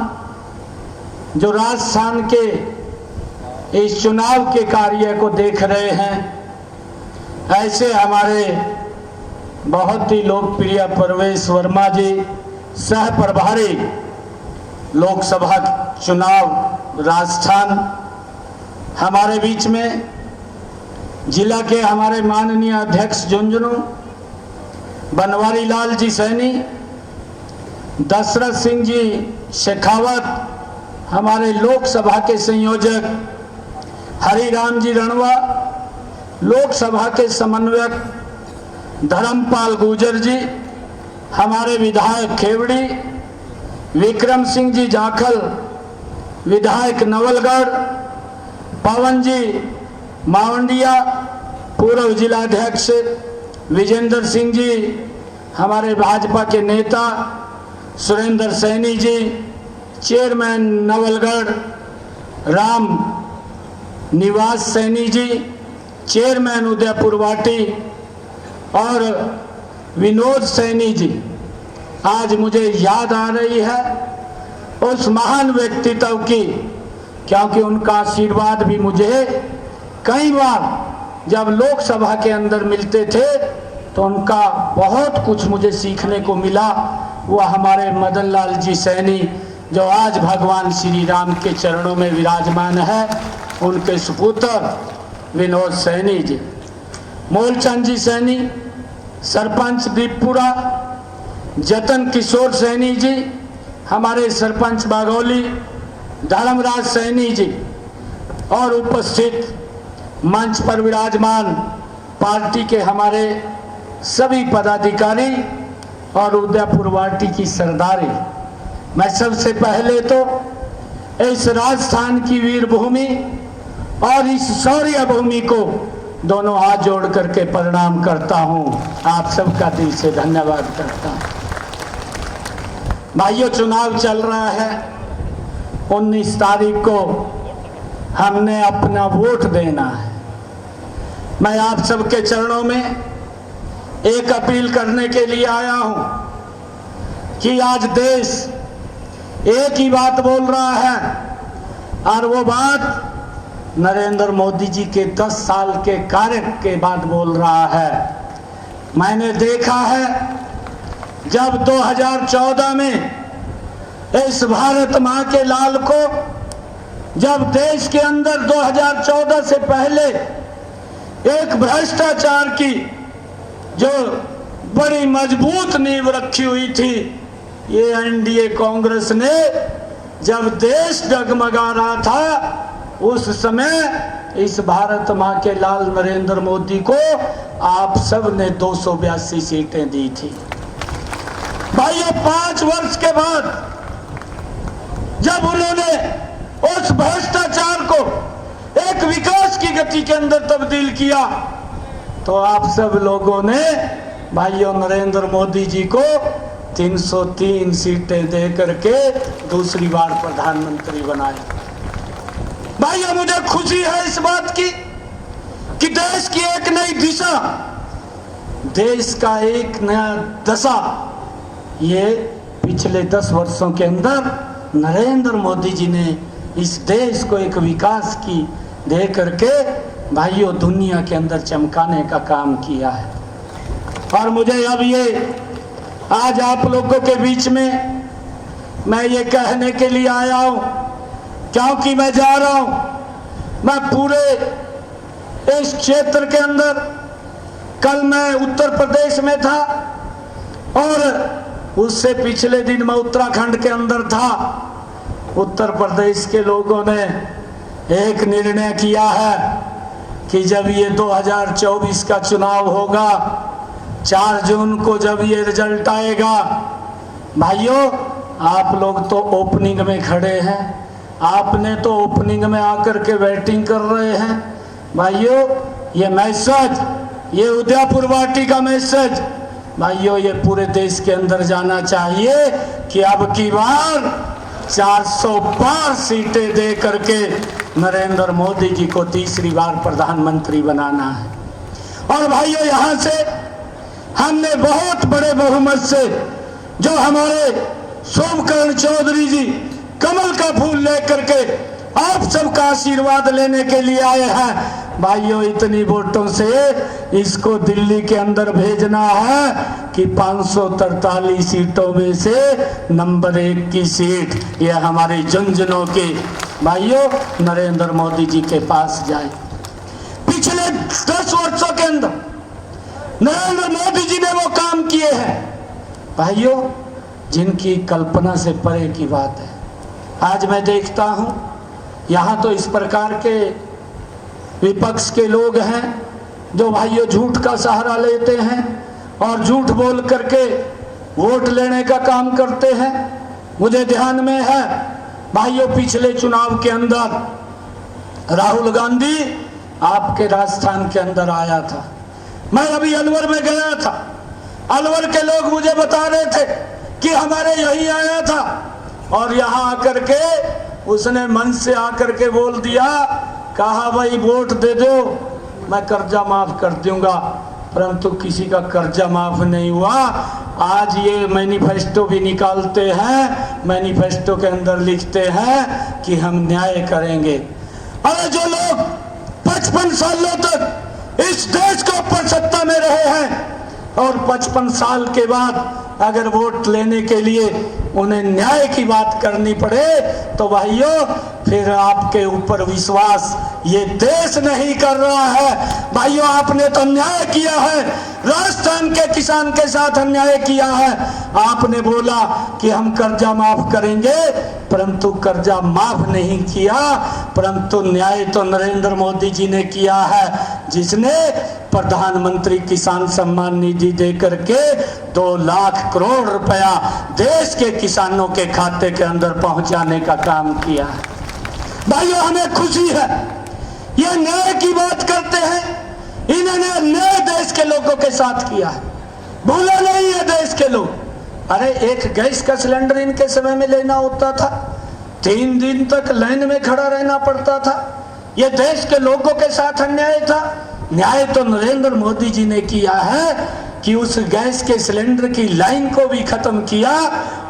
जो राजस्थान के इस चुनाव के कार्य को देख रहे हैं, ऐसे हमारे बहुत ही लोकप्रिय परवेश वर्मा जी, सह प्रभारी लोकसभा चुनाव राजस्थान। हमारे बीच में जिला के हमारे माननीय अध्यक्ष झुंझुनू बनवारी लाल जी सैनी, दशरथ सिंह जी शेखावत, हमारे लोकसभा के संयोजक हरिराम जी रणवा, लोकसभा के समन्वयक धर्मपाल गुर्जर जी, हमारे विधायक खेवड़ी विक्रम सिंह जी जाखल, विधायक नवलगढ़ पवन जी मावंडिया, पूर्व जिलाध्यक्ष विजेंद्र सिंह जी, हमारे भाजपा के नेता सुरेंद्र सैनी जी, चेयरमैन नवलगढ़ राम निवास सैनी जी, चेयरमैन उदयपुर वाटी, और विनोद सैनी जी। आज मुझे याद आ रही है उस महान व्यक्तित्व की, क्योंकि उनका आशीर्वाद भी मुझे कई बार जब लोकसभा के अंदर मिलते थे तो उनका बहुत कुछ मुझे सीखने को मिला। वह हमारे मदन लाल जी सैनी, जो आज भगवान श्री राम के चरणों में विराजमान है, उनके सुपुत्र विनोद सैनी जी, मूलचंद जी सैनी सरपंच दीपपुरा, जतन किशोर सैनी जी हमारे सरपंच बागौली, धर्मराज सैनी जी, और उपस्थित मंच पर विराजमान पार्टी के हमारे सभी पदाधिकारी और उदयपुर वाटी की सरदारी। मैं सबसे पहले तो इस राजस्थान की वीर भूमि और इस शौर्य भूमि को दोनों हाथ जोड़ करके प्रणाम करता हूं। आप सबका दिल से धन्यवाद करता हूं। भाइयों, चुनाव चल रहा है। 19 तारीख को हमने अपना वोट देना है। मैं आप सबके चरणों में एक अपील करने के लिए आया हूं कि आज देश एक ही बात बोल रहा है, और वो बात नरेंद्र मोदी जी के 10 साल के कार्य के बाद बोल रहा है। मैंने देखा है जब 2014 में इस भारत मां के लाल को, जब देश के अंदर 2014 से पहले एक भ्रष्टाचार की जो बड़ी मजबूत नींव रखी हुई थी, ये एनडीए कांग्रेस ने, जब देश डगमगा रहा था उस समय इस भारत मां के लाल नरेंद्र मोदी को आप सब ने 282 सीटें दी थी। भाइयों, 5 वर्ष के बाद जब उन्होंने उस भ्रष्टाचार को एक विकास की गति के अंदर तब्दील किया, तो आप सब लोगों ने भाइयों नरेंद्र मोदी जी को 303 सीटें दे करके दूसरी बार प्रधानमंत्री बनाया। भाइयों, मुझे खुशी है इस बात की कि देश की एक नई दिशा, देश का एक नया दशा, ये पिछले 10 वर्षों के अंदर नरेंद्र मोदी जी ने इस देश को एक विकास की दे करके भाइयों दुनिया के अंदर चमकाने का काम किया है। और मुझे अब ये आज आप लोगों के बीच में मैं ये कहने के लिए आया हूं, क्योंकि मैं जा रहा हूं, मैं पूरे इस क्षेत्र के अंदर, कल मैं उत्तर प्रदेश में था और उससे पिछले दिन मैं उत्तराखंड के अंदर था। उत्तर प्रदेश के लोगों ने एक निर्णय किया है कि जब ये 2024 का चुनाव होगा, 4 जून को जब ये रिजल्ट आएगा, भाइयों आप लोग तो ओपनिंग में खड़े हैं, आपने तो ओपनिंग में आकर के बैटिंग कर रहे हैं। भाइयों ये मैसेज, ये उदयपुर वाटी का मैसेज भाइयों ये पूरे देश के अंदर जाना चाहिए कि अब की बार 400 पार सीटें दे करके नरेंद्र मोदी जी को तीसरी बार प्रधानमंत्री बनाना है। और भाइयों यहाँ से हमने बहुत बड़े बहुमत से, जो हमारे सोमकर्ण चौधरी जी कमल का फूल लेकर के आप सबका आशीर्वाद लेने के लिए आए हैं, भाइयों इतनी वोटों से इसको दिल्ली के अंदर भेजना है कि 543 सीटों में से नंबर 1 की सीट ये हमारे झुंझुनों के भाइयों नरेंद्र मोदी जी के पास जाए। पिछले 10 वर्षों के अंदर नरेंद्र मोदी जी ने वो काम किए हैं भाइयों जिनकी कल्पना से परे की बात है। आज मैं देखता हूं यहाँ तो इस प्रकार के विपक्ष के लोग हैं जो भाइयों झूठ का सहारा लेते हैं और झूठ बोल करके वोट लेने का काम करते हैं। मुझे ध्यान में है भाइयों पिछले चुनाव के अंदर राहुल गांधी आपके राजस्थान के अंदर आया था। मैं अभी अलवर में गया था, अलवर के लोग मुझे बता रहे थे कि हमारे यही आया था और यहाँ आकर के उसने मन से आकर के बोल दिया, कहा भाई वोट दे दो मैं कर्जा माफ कर दूंगा, परंतु किसी का कर्जा माफ नहीं हुआ। आज ये मैनिफेस्टो भी निकालते हैं, मैनिफेस्टो के अंदर लिखते हैं कि हम न्याय करेंगे। अरे जो लोग 55 सालों तक इस देश के ऊपर सत्ता में रहे हैं और 55 साल के बाद अगर वोट लेने के लिए उन्हें न्याय की बात करनी पड़े तो भाइयों फिर आपके ऊपर विश्वास ये देश नहीं कर रहा है। भाइयों आपने तो अन्याय किया है, राजस्थान के किसान के साथ अन्याय किया है। आपने बोला कि हम कर्जा माफ करेंगे, परंतु कर्जा माफ नहीं किया, परंतु न्याय तो नरेंद्र मोदी जी ने किया है, जिसने प्रधानमंत्री किसान सम्मान निधि दे करके 2 लाख करोड़ रुपया देश के किसानों के खाते के अंदर पहुंचाने का काम किया है। भाइयों हमें खुशी है, ये न्याय की बात करते हैं, इन्होंने न्याय देश के लोगों के साथ किया है, भूला नहीं है देश के लोग। अरे एक गैस का सिलेंडर इनके समय में लेना होता था, 3 दिन तक लाइन में खड़ा रहना पड़ता था। ये देश के लोगों के साथ अन्याय था। न्याय तो नरेंद्र मोदी जी ने किया है कि उस गैस के सिलेंडर की लाइन को भी खत्म किया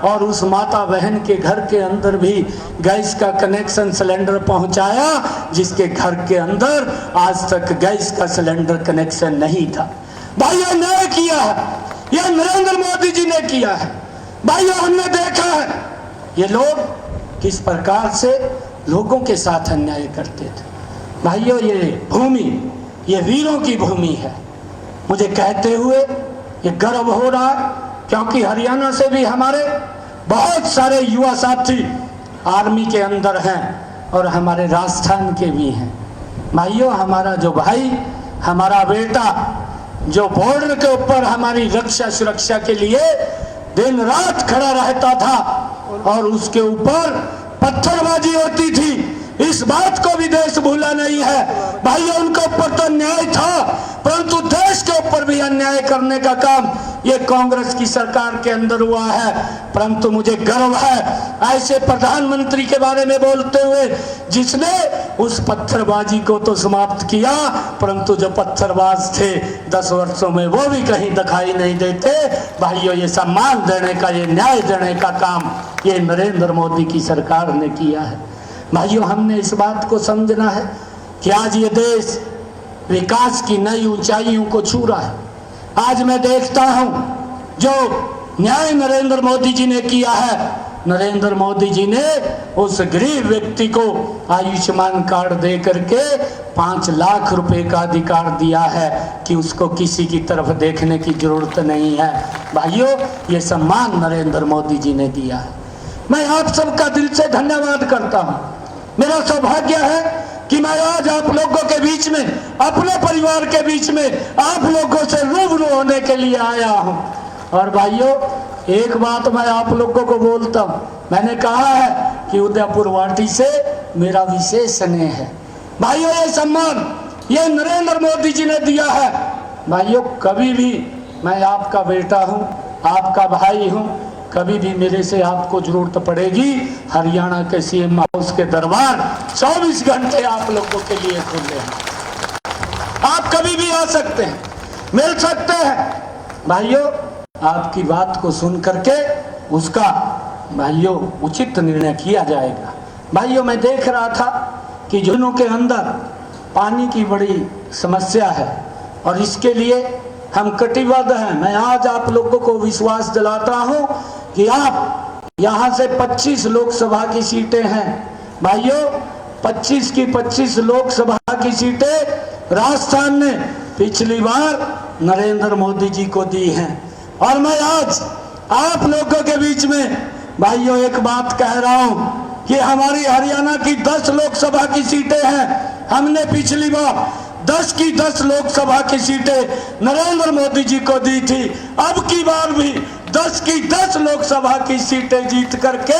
और उस माता बहन के घर के अंदर भी गैस का कनेक्शन सिलेंडर पहुंचाया, जिसके घर के अंदर आज तक गैस का सिलेंडर कनेक्शन नहीं था। भाइयों न्याय किया है, यह नरेंद्र मोदी जी ने किया है। भाइयों, हमने देखा है ये लोग किस प्रकार से लोगों के साथ अन्याय करते थे। भाइयों, ये भूमि, ये वीरों की भूमि है। मुझे कहते हुए ये गर्व हो रहा है, क्योंकि हरियाणा से भी हमारे बहुत सारे युवा साथी आर्मी के अंदर हैं और हमारे राजस्थान के भी हैं। भाइयों, हमारा जो भाई, हमारा बेटा जो बॉर्डर के ऊपर हमारी रक्षा सुरक्षा के लिए दिन रात खड़ा रहता था और उसके ऊपर पत्थरबाजी होती थी, इस बात को भी देश भूला नहीं है। भाइयों, उनके ऊपर तो न्याय था, परंतु देश के ऊपर भी अन्याय करने का काम ये कांग्रेस की सरकार के अंदर हुआ है। परंतु मुझे गर्व है ऐसे प्रधानमंत्री के बारे में बोलते हुए जिसने उस पत्थरबाजी को तो समाप्त किया, परंतु जो पत्थरबाज थे 10 वर्षों में वो भी कहीं दिखाई नहीं देते। भाइयों, ये सम्मान देने का, ये न्याय देने का काम ये नरेंद्र मोदी की सरकार ने किया है। भाइयों, हमने इस बात को समझना है कि आज ये देश विकास की नई ऊंचाइयों को छू रहा है। आज मैं देखता हूं जो न्याय नरेंद्र मोदी जी ने किया है। नरेंद्र मोदी जी ने उस गरीब व्यक्ति को आयुष्मान कार्ड दे करके 5 लाख रुपए का अधिकार दिया है कि उसको किसी की तरफ देखने की जरूरत नहीं है। भाइयों, ये सम्मान नरेंद्र मोदी जी ने दिया है। मैं आप सबका दिल से धन्यवाद करता हूं। मेरा सौभाग्य है कि मैं आज आप लोगों के बीच में, अपने परिवार के बीच में आप लोगों से रूबरू होने के लिए आया हूं। और भाइयों, एक बात मैं आप लोगों को बोलता हूं, मैंने कहा है कि उदयपुर वाटी से मेरा विशेष स्नेह है। भाइयों, ये सम्मान ये नरेंद्र मोदी जी ने दिया है। भाइयों, कभी भी मैं आपका बेटा हूं, आपका भाई हूं, कभी भी मेरे से आपको जरूरत पड़ेगी, हरियाणा के सीएम हाउस के दरबार 24 घंटे आप लोगों के लिए खुले हैं। आप कभी भी आ सकते हैं, मिल सकते हैं। भाइयों, आपकी बात को सुन करके उसका भाइयों उचित निर्णय किया जाएगा। भाइयों, मैं देख रहा था कि जनों के अंदर पानी की बड़ी समस्या है और इसके लिए हम कटिबद्ध हैं। मैं आज आप लोगों को विश्वास दिलाता हूं कि आप यहां से 25 लोकसभा की सीटें हैं। भाइयों, 25 की 25 लोकसभा की सीटें राजस्थान ने पिछली बार नरेंद्र मोदी जी को दी हैं। और मैं आज आप लोगों के बीच में भाइयों एक बात कह रहा हूं कि हमारी हरियाणा की 10 लोकसभा की सीटें हैं। हमने पिछली बार 10 की 10 लोकसभा की सीटें नरेंद्र मोदी जी को दी थी। अब की बार भी 10 की 10 लोकसभा की सीटें जीत करके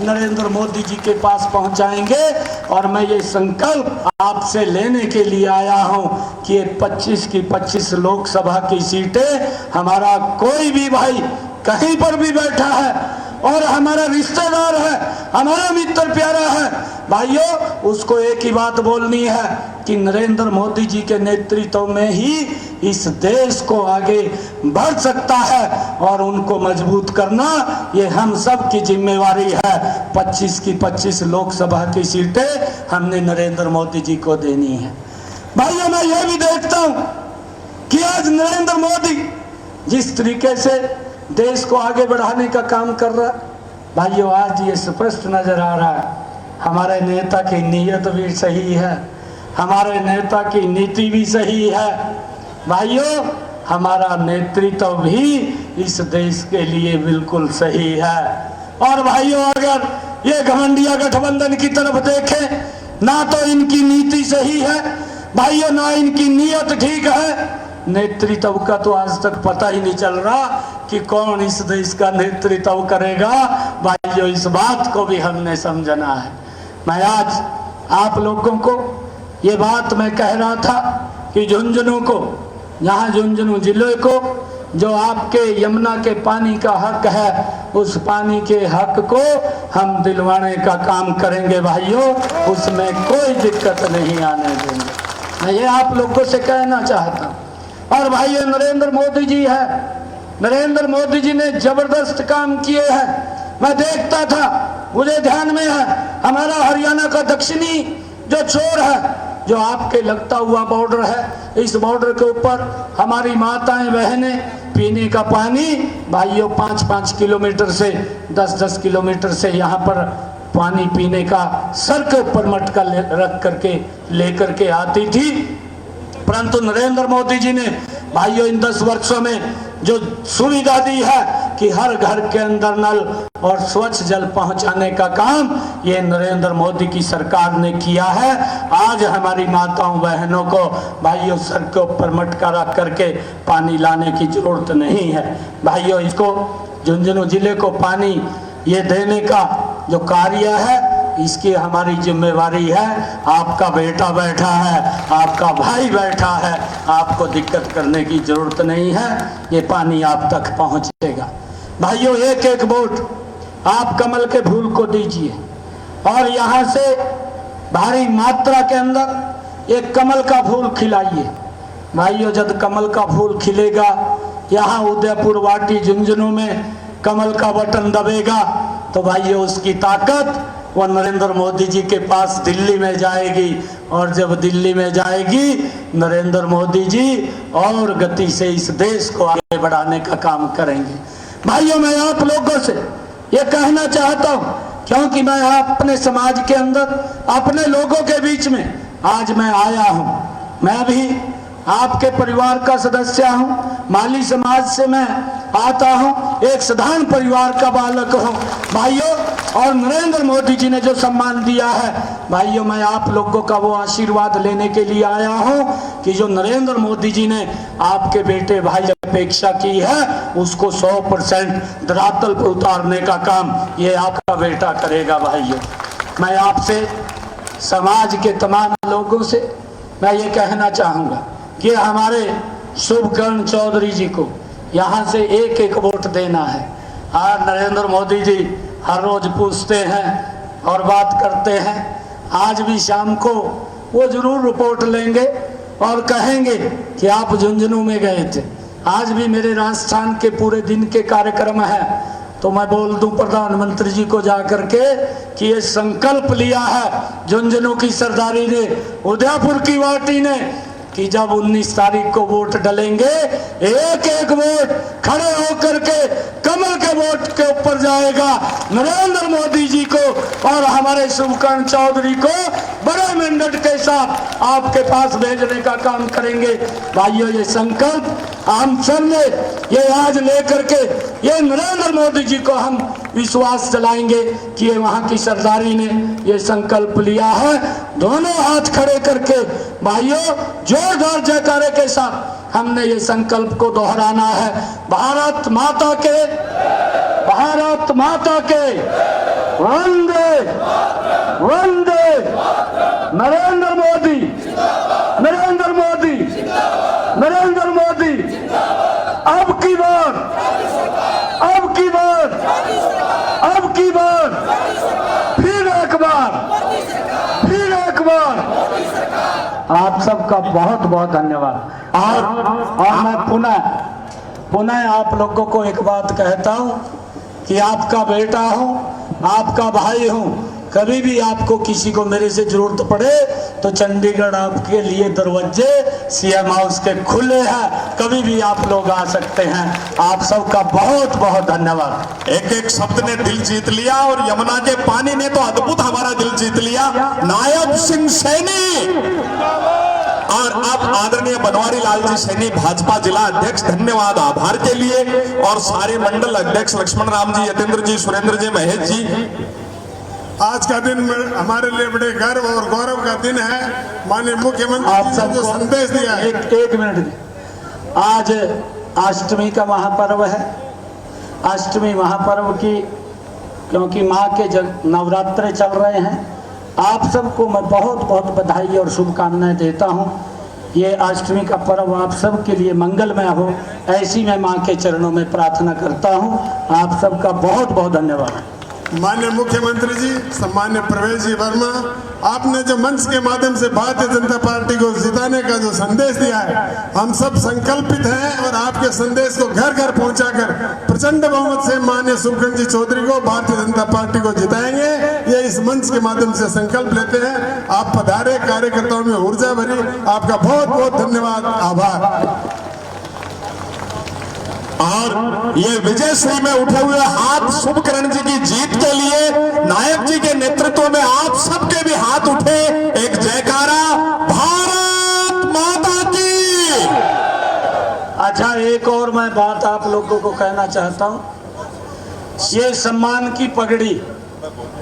नरेंद्र मोदी जी के पास पहुंचाएंगे। और मैं ये संकल्प आपसे लेने के लिए आया हूं कि ये 25 की 25 लोकसभा की सीटें हमारा कोई भी भाई कहीं पर भी बैठा है और हमारा रिश्तेदार है, हमारा मित्र प्यारा है, भाइयों उसको एक ही बात बोलनी है कि नरेंद्र मोदी जी के नेतृत्व में ही इस देश को आगे बढ़ सकता है और उनको मजबूत करना ये हम सब की जिम्मेवारी है। 25 की 25 लोकसभा की सीटें हमने नरेंद्र मोदी जी को देनी है। भाइयों, मैं ये भी देखता हूं कि आज नरेंद्र मोदी जिस तरीके से देश को आगे बढ़ाने का काम कर रहा है, भाइयों आज ये स्पष्ट नजर आ रहा है हमारे नेता की नीयत भी सही है, हमारे नेता की नीति भी सही है। भाइयों, हमारा नेतृत्व भी इस देश के लिए बिल्कुल सही है। और भाइयों, अगर ये घमंडिया गठबंधन की तरफ देखें, ना तो इनकी नीति सही है भाइयों, ना इनकी नीयत ठीक है। नेतृत्व का तो आज तक पता ही नहीं चल रहा कि कौन इस देश का नेतृत्व करेगा। भाइयों, इस बात को भी हमने समझना है। मैं आज आप लोगों को ये बात मैं कह रहा था कि झुंझुनू को, यहाँ झुंझुनू जिले को जो आपके यमुना के पानी का हक है, उस पानी के हक को हम दिलवाने का काम करेंगे। भाइयों, उसमें कोई दिक्कत नहीं आने देंगे। मैं ये आप लोगों से कहना चाहता हूँ। और भाइयों, नरेंद्र मोदी जी है, नरेंद्र मोदी जी ने जबरदस्त काम किए हैं। मैं देखता था, मुझे ध्यान में है, हमारा हरियाणा का दक्षिणी जो छोर है, जो आपके लगता हुआ बॉर्डर है, इस बॉर्डर के ऊपर हमारी माताएं बहनें पीने का पानी भाइयों 5-5 किलोमीटर से 10-10 किलोमीटर से यहाँ पर पानी पीने का सर के ऊपर मटका रख करके लेकर के आती थी। परंतु नरेंद्र मोदी जी ने भाइयों इन 10 वर्षों में जो सुविधा दी है कि हर घर के अंदर नल और स्वच्छ जल पहुंचाने का काम ये नरेंद्र मोदी की सरकार ने किया है। आज हमारी माताओं बहनों को भाइयों सर के ऊपर मटका रख करके पानी लाने की जरूरत नहीं है। भाइयों इसको झुंझुनू जिले को पानी ये देने का जो कार्य है इसकी हमारी जिम्मेवारी है। आपका बेटा बैठा है, आपका भाई बैठा है, आपको दिक्कत करने की जरूरत नहीं है, ये पानी आप तक पहुंचेगा। भाइयों एक एक वोट आप कमल के फूल को दीजिए और यहाँ से भारी मात्रा के अंदर एक कमल का फूल खिलाइए। भाइयों जब कमल का फूल खिलेगा यहाँ उदयपुर वाटी झुंझुनू में कमल का बटन दबेगा तो भाइयों उसकी ताकत वो नरेंद्र मोदी जी के पास दिल्ली में जाएगी और जब दिल्ली में जाएगी नरेंद्र मोदी जी और गति से इस देश को आगे बढ़ाने का काम करेंगे। भाइयों मैं आप लोगों से ये कहना चाहता हूँ क्योंकि मैं अपने समाज के अंदर अपने लोगों के बीच में आज मैं आया हूँ। मैं भी आपके परिवार का सदस्य हूँ, माली समाज से मैं आता हूँ, एक साधारण परिवार का बालक हूँ भाइयों। और नरेंद्र मोदी जी ने जो सम्मान दिया है भाइयों मैं आप लोगों का वो आशीर्वाद लेने के लिए आया हूँ कि जो नरेंद्र मोदी जी ने आपके बेटे भाई अपेक्षा की है उसको 100% धरातल पर उतारने का काम ये आपका बेटा करेगा। भाइयों मैं आपसे समाज के तमाम लोगों से मैं ये कहना चाहूँगा कि हमारे शुभकर्ण चौधरी जी को यहाँ से एक एक वोट देना है। आज नरेंद्र मोदी जी हर रोज पूछते हैं और बात करते हैं, आज भी शाम को वो जरूर रिपोर्ट लेंगे और कहेंगे कि आप झुंझुनू में गए थे। आज भी मेरे राजस्थान के पूरे दिन के कार्यक्रम है तो मैं बोल दूं प्रधानमंत्री जी को जाकर के कि ये संकल्प लिया है झुंझुनू की सरदारी ने, उदयपुर की वाटी ने कि जब 19 तारीख को वोट डलेंगे एक एक वोट खड़े होकर के कमल के वोट के ऊपर जाएगा। नरेंद्र मोदी जी को और हमारे शुभकर्ण चौधरी को बड़े मैंडेट के साथ आपके पास भेजने का काम करेंगे। भाइयों ये संकल्प हम सब ने ये आज लेकर के ये नरेंद्र मोदी जी को हम विश्वास दिलाएंगे कि ये वहाँ की सरदारी ने ये संकल्प लिया है। दोनों हाथ खड़े करके भाइयों जोरदार जयकारे के साथ हमने ये संकल्प को दोहराना है। भारत माता के वंदे वंदे, नरेंद्र मोदी नरेंद्र मोदी नरेंद्र मोदी, अब की बार फिर एक बार आप सबका बहुत बहुत धन्यवाद। और मैं पुनः आप लोगों को एक बात कहता हूँ कि आपका बेटा हूँ, आपका भाई हूँ। कभी भी आपको किसी को मेरे से जरूरत पड़े तो चंडीगढ़ आपके लिए दरवाजे सीएम हाउस के खुले हैं, कभी भी आप लोग आ सकते हैं। आप सबका बहुत बहुत धन्यवाद। एक एक शब्द ने दिल जीत लिया और यमुना के पानी ने तो अद्भुत हमारा दिल जीत लिया। नायब सिंह सैनी और अब आदरणीय बनवारी लाल जी सैनी भाजपा जिला अध्यक्ष, धन्यवाद आभार के लिए। और सारे मंडल अध्यक्ष लक्ष्मण राम जी, यतेंद्र जी, सुरेंद्र जी, महेश जी। आज का दिन हमारे लिए बड़े गर्व और गौरव का दिन है। माननीय मुख्यमंत्री जी ने जो संदेश दिया है। एक मिनट, आज अष्टमी का महापर्व है। अष्टमी महापर्व की क्योंकि माँ के नवरात्रे चल रहे हैं, आप सबको मैं बहुत बहुत बधाई और शुभकामनाएं देता हूँ। ये अष्टमी का पर्व आप सब के लिए मंगलमय हो, ऐसी मैं माँ के चरणों में प्रार्थना करता हूँ। आप सबका बहुत बहुत धन्यवाद। माननीय मुख्यमंत्री जी, सम्मान्य प्रवेश जी वर्मा, आपने जो मंच के माध्यम से भारतीय जनता पार्टी को जिताने का जो संदेश दिया है, हम सब संकल्पित हैं और आपके संदेश को घर घर पहुंचाकर प्रचंड बहुमत से माननीय शुभकर्ण जी चौधरी को, भारतीय जनता पार्टी को जिताएंगे। ये इस मंच के माध्यम से संकल्प लेते हैं। आप पधारे, कार्यकर्ताओं में ऊर्जा भरी। आपका बहुत बहुत धन्यवाद, आभार। और ये विजयश्री में उठे हुए हाथ शुभकरण जी की जीत के लिए नायक जी के नेतृत्व में आप सबके भी हाथ उठे, एक जयकारा भारत माता की। अच्छा, एक और मैं बात आप लोगों को कहना चाहता हूं। ये सम्मान की पगड़ी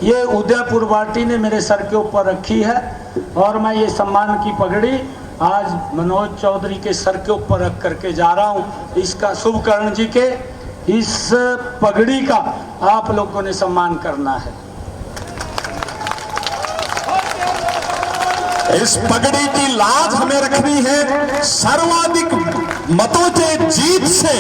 ये उदयपुर वाटी ने मेरे सर के ऊपर रखी है और मैं ये सम्मान की पगड़ी आज मनोज चौधरी के सर के ऊपर रख करके जा रहा हूं। इसका शुभकरण जी के इस पगड़ी का आप लोगों ने सम्मान करना है। इस पगड़ी की लाज हमें रखनी है। सर्वाधिक मतों के जीत से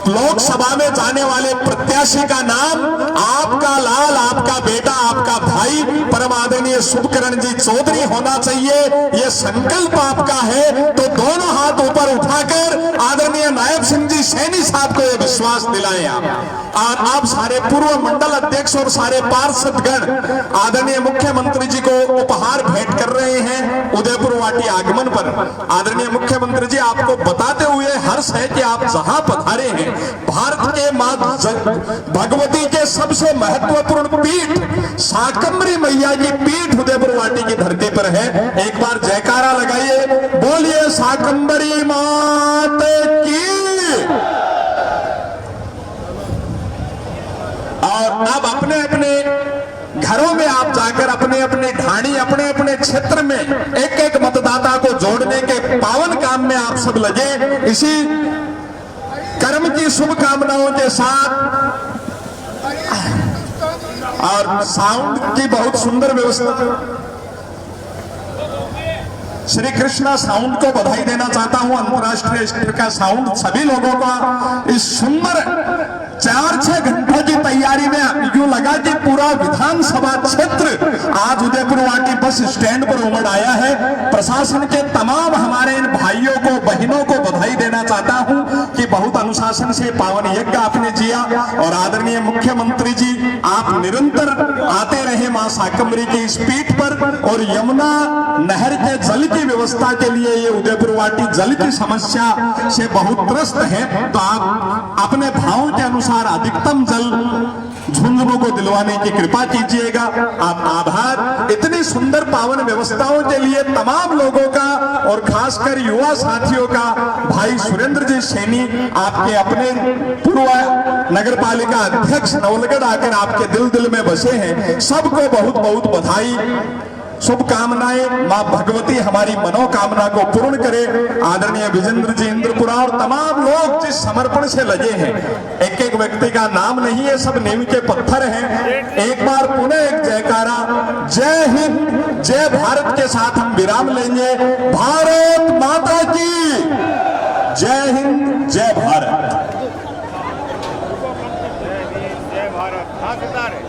लोकसभा में जाने वाले प्रत्याशी का नाम आपका लाल, आपका बेटा, आपका भाई परम आदरणीय शुभकरण जी चौधरी होना चाहिए। ये संकल्प आपका है तो दोनों हाथ ऊपर उठाकर आदरणीय नायब सिंह जी सैनी साहब को यह विश्वास दिलाएं आप। और आप सारे पूर्व मंडल अध्यक्ष और सारे पार्षदगण आदरणीय मुख्यमंत्री जी को उपहार भेंट कर रहे हैं उदयपुर वाटी आगमन पर। आदरणीय मुख्यमंत्री जी, आपको बताते हुए हर्ष है कि आप जहां पधारे हैं, भारत के मां भगवती के सबसे महत्वपूर्ण पीठ शाकंभरी मैया की पीठ उदयपुर वाटी की धरती पर है। एक बार जयकारा लगाइए, बोलिए शाकंभरी मात की। और अब अपने अपने घरों में आप जाकर अपने अपने ढाणी, अपने अपने क्षेत्र में एक एक मतदाता को जोड़ने के पावन काम में आप सब लगे। इसी कर्म की शुभकामनाओं के साथ और साउंड की बहुत सुंदर व्यवस्था, श्री कृष्णा साउंड को बधाई देना चाहता हूं। अंतर्राष्ट्रीय स्तर का साउंड सभी लोगों का इस सुंदर 4-6 घंटों की तैयारी में यूं लगा कि पूरा विधानसभा क्षेत्र आज उदयपुर वाटी बस स्टैंड पर उमड़ आया है। प्रशासन के तमाम हमारे इन भाइयों को, बहनों को बधाई देना चाहता हूं कि बहुत अनुशासन से पावन यज्ञ आपने जिया। और आदरणीय मुख्यमंत्री जी, आप निरंतर आते रहे मां शाकंभरी की इस पीठ पर और यमुना नहर के जल की व्यवस्था के लिए ये उदयपुर वाटी जल की समस्या से बहुत त्रस्त है, तो आप अपने भावों के अनुसार अधिकतम जल झुंझुनू को दिलवाने की कृपा कीजिएगा। आप आभार। इतनी सुंदर पावन व्यवस्थाओं के लिए तमाम लोगों का और खासकर युवा साथियों का भाई सुरेंद्र जी सैनी, आपके अपने पूर्व नगर पालिका अध्यक्ष नवलगढ़ आकर आपके दिल दिल में बसे हैं, सबको बहुत बहुत बधाई, शुभकामनाएं। मां भगवती हमारी मनोकामना को पूर्ण करे। आदरणीय विजेंद्र जी इंद्रपुरा और तमाम लोग जिस समर्पण से लगे हैं, एक एक व्यक्ति का नाम नहीं है, सब नींव के पत्थर हैं। एक बार पुनः एक जयकारा, जय हिंद जय भारत के साथ हम विराम लेंगे। भारत माता की जय हिंद जय भारत। जय भारत।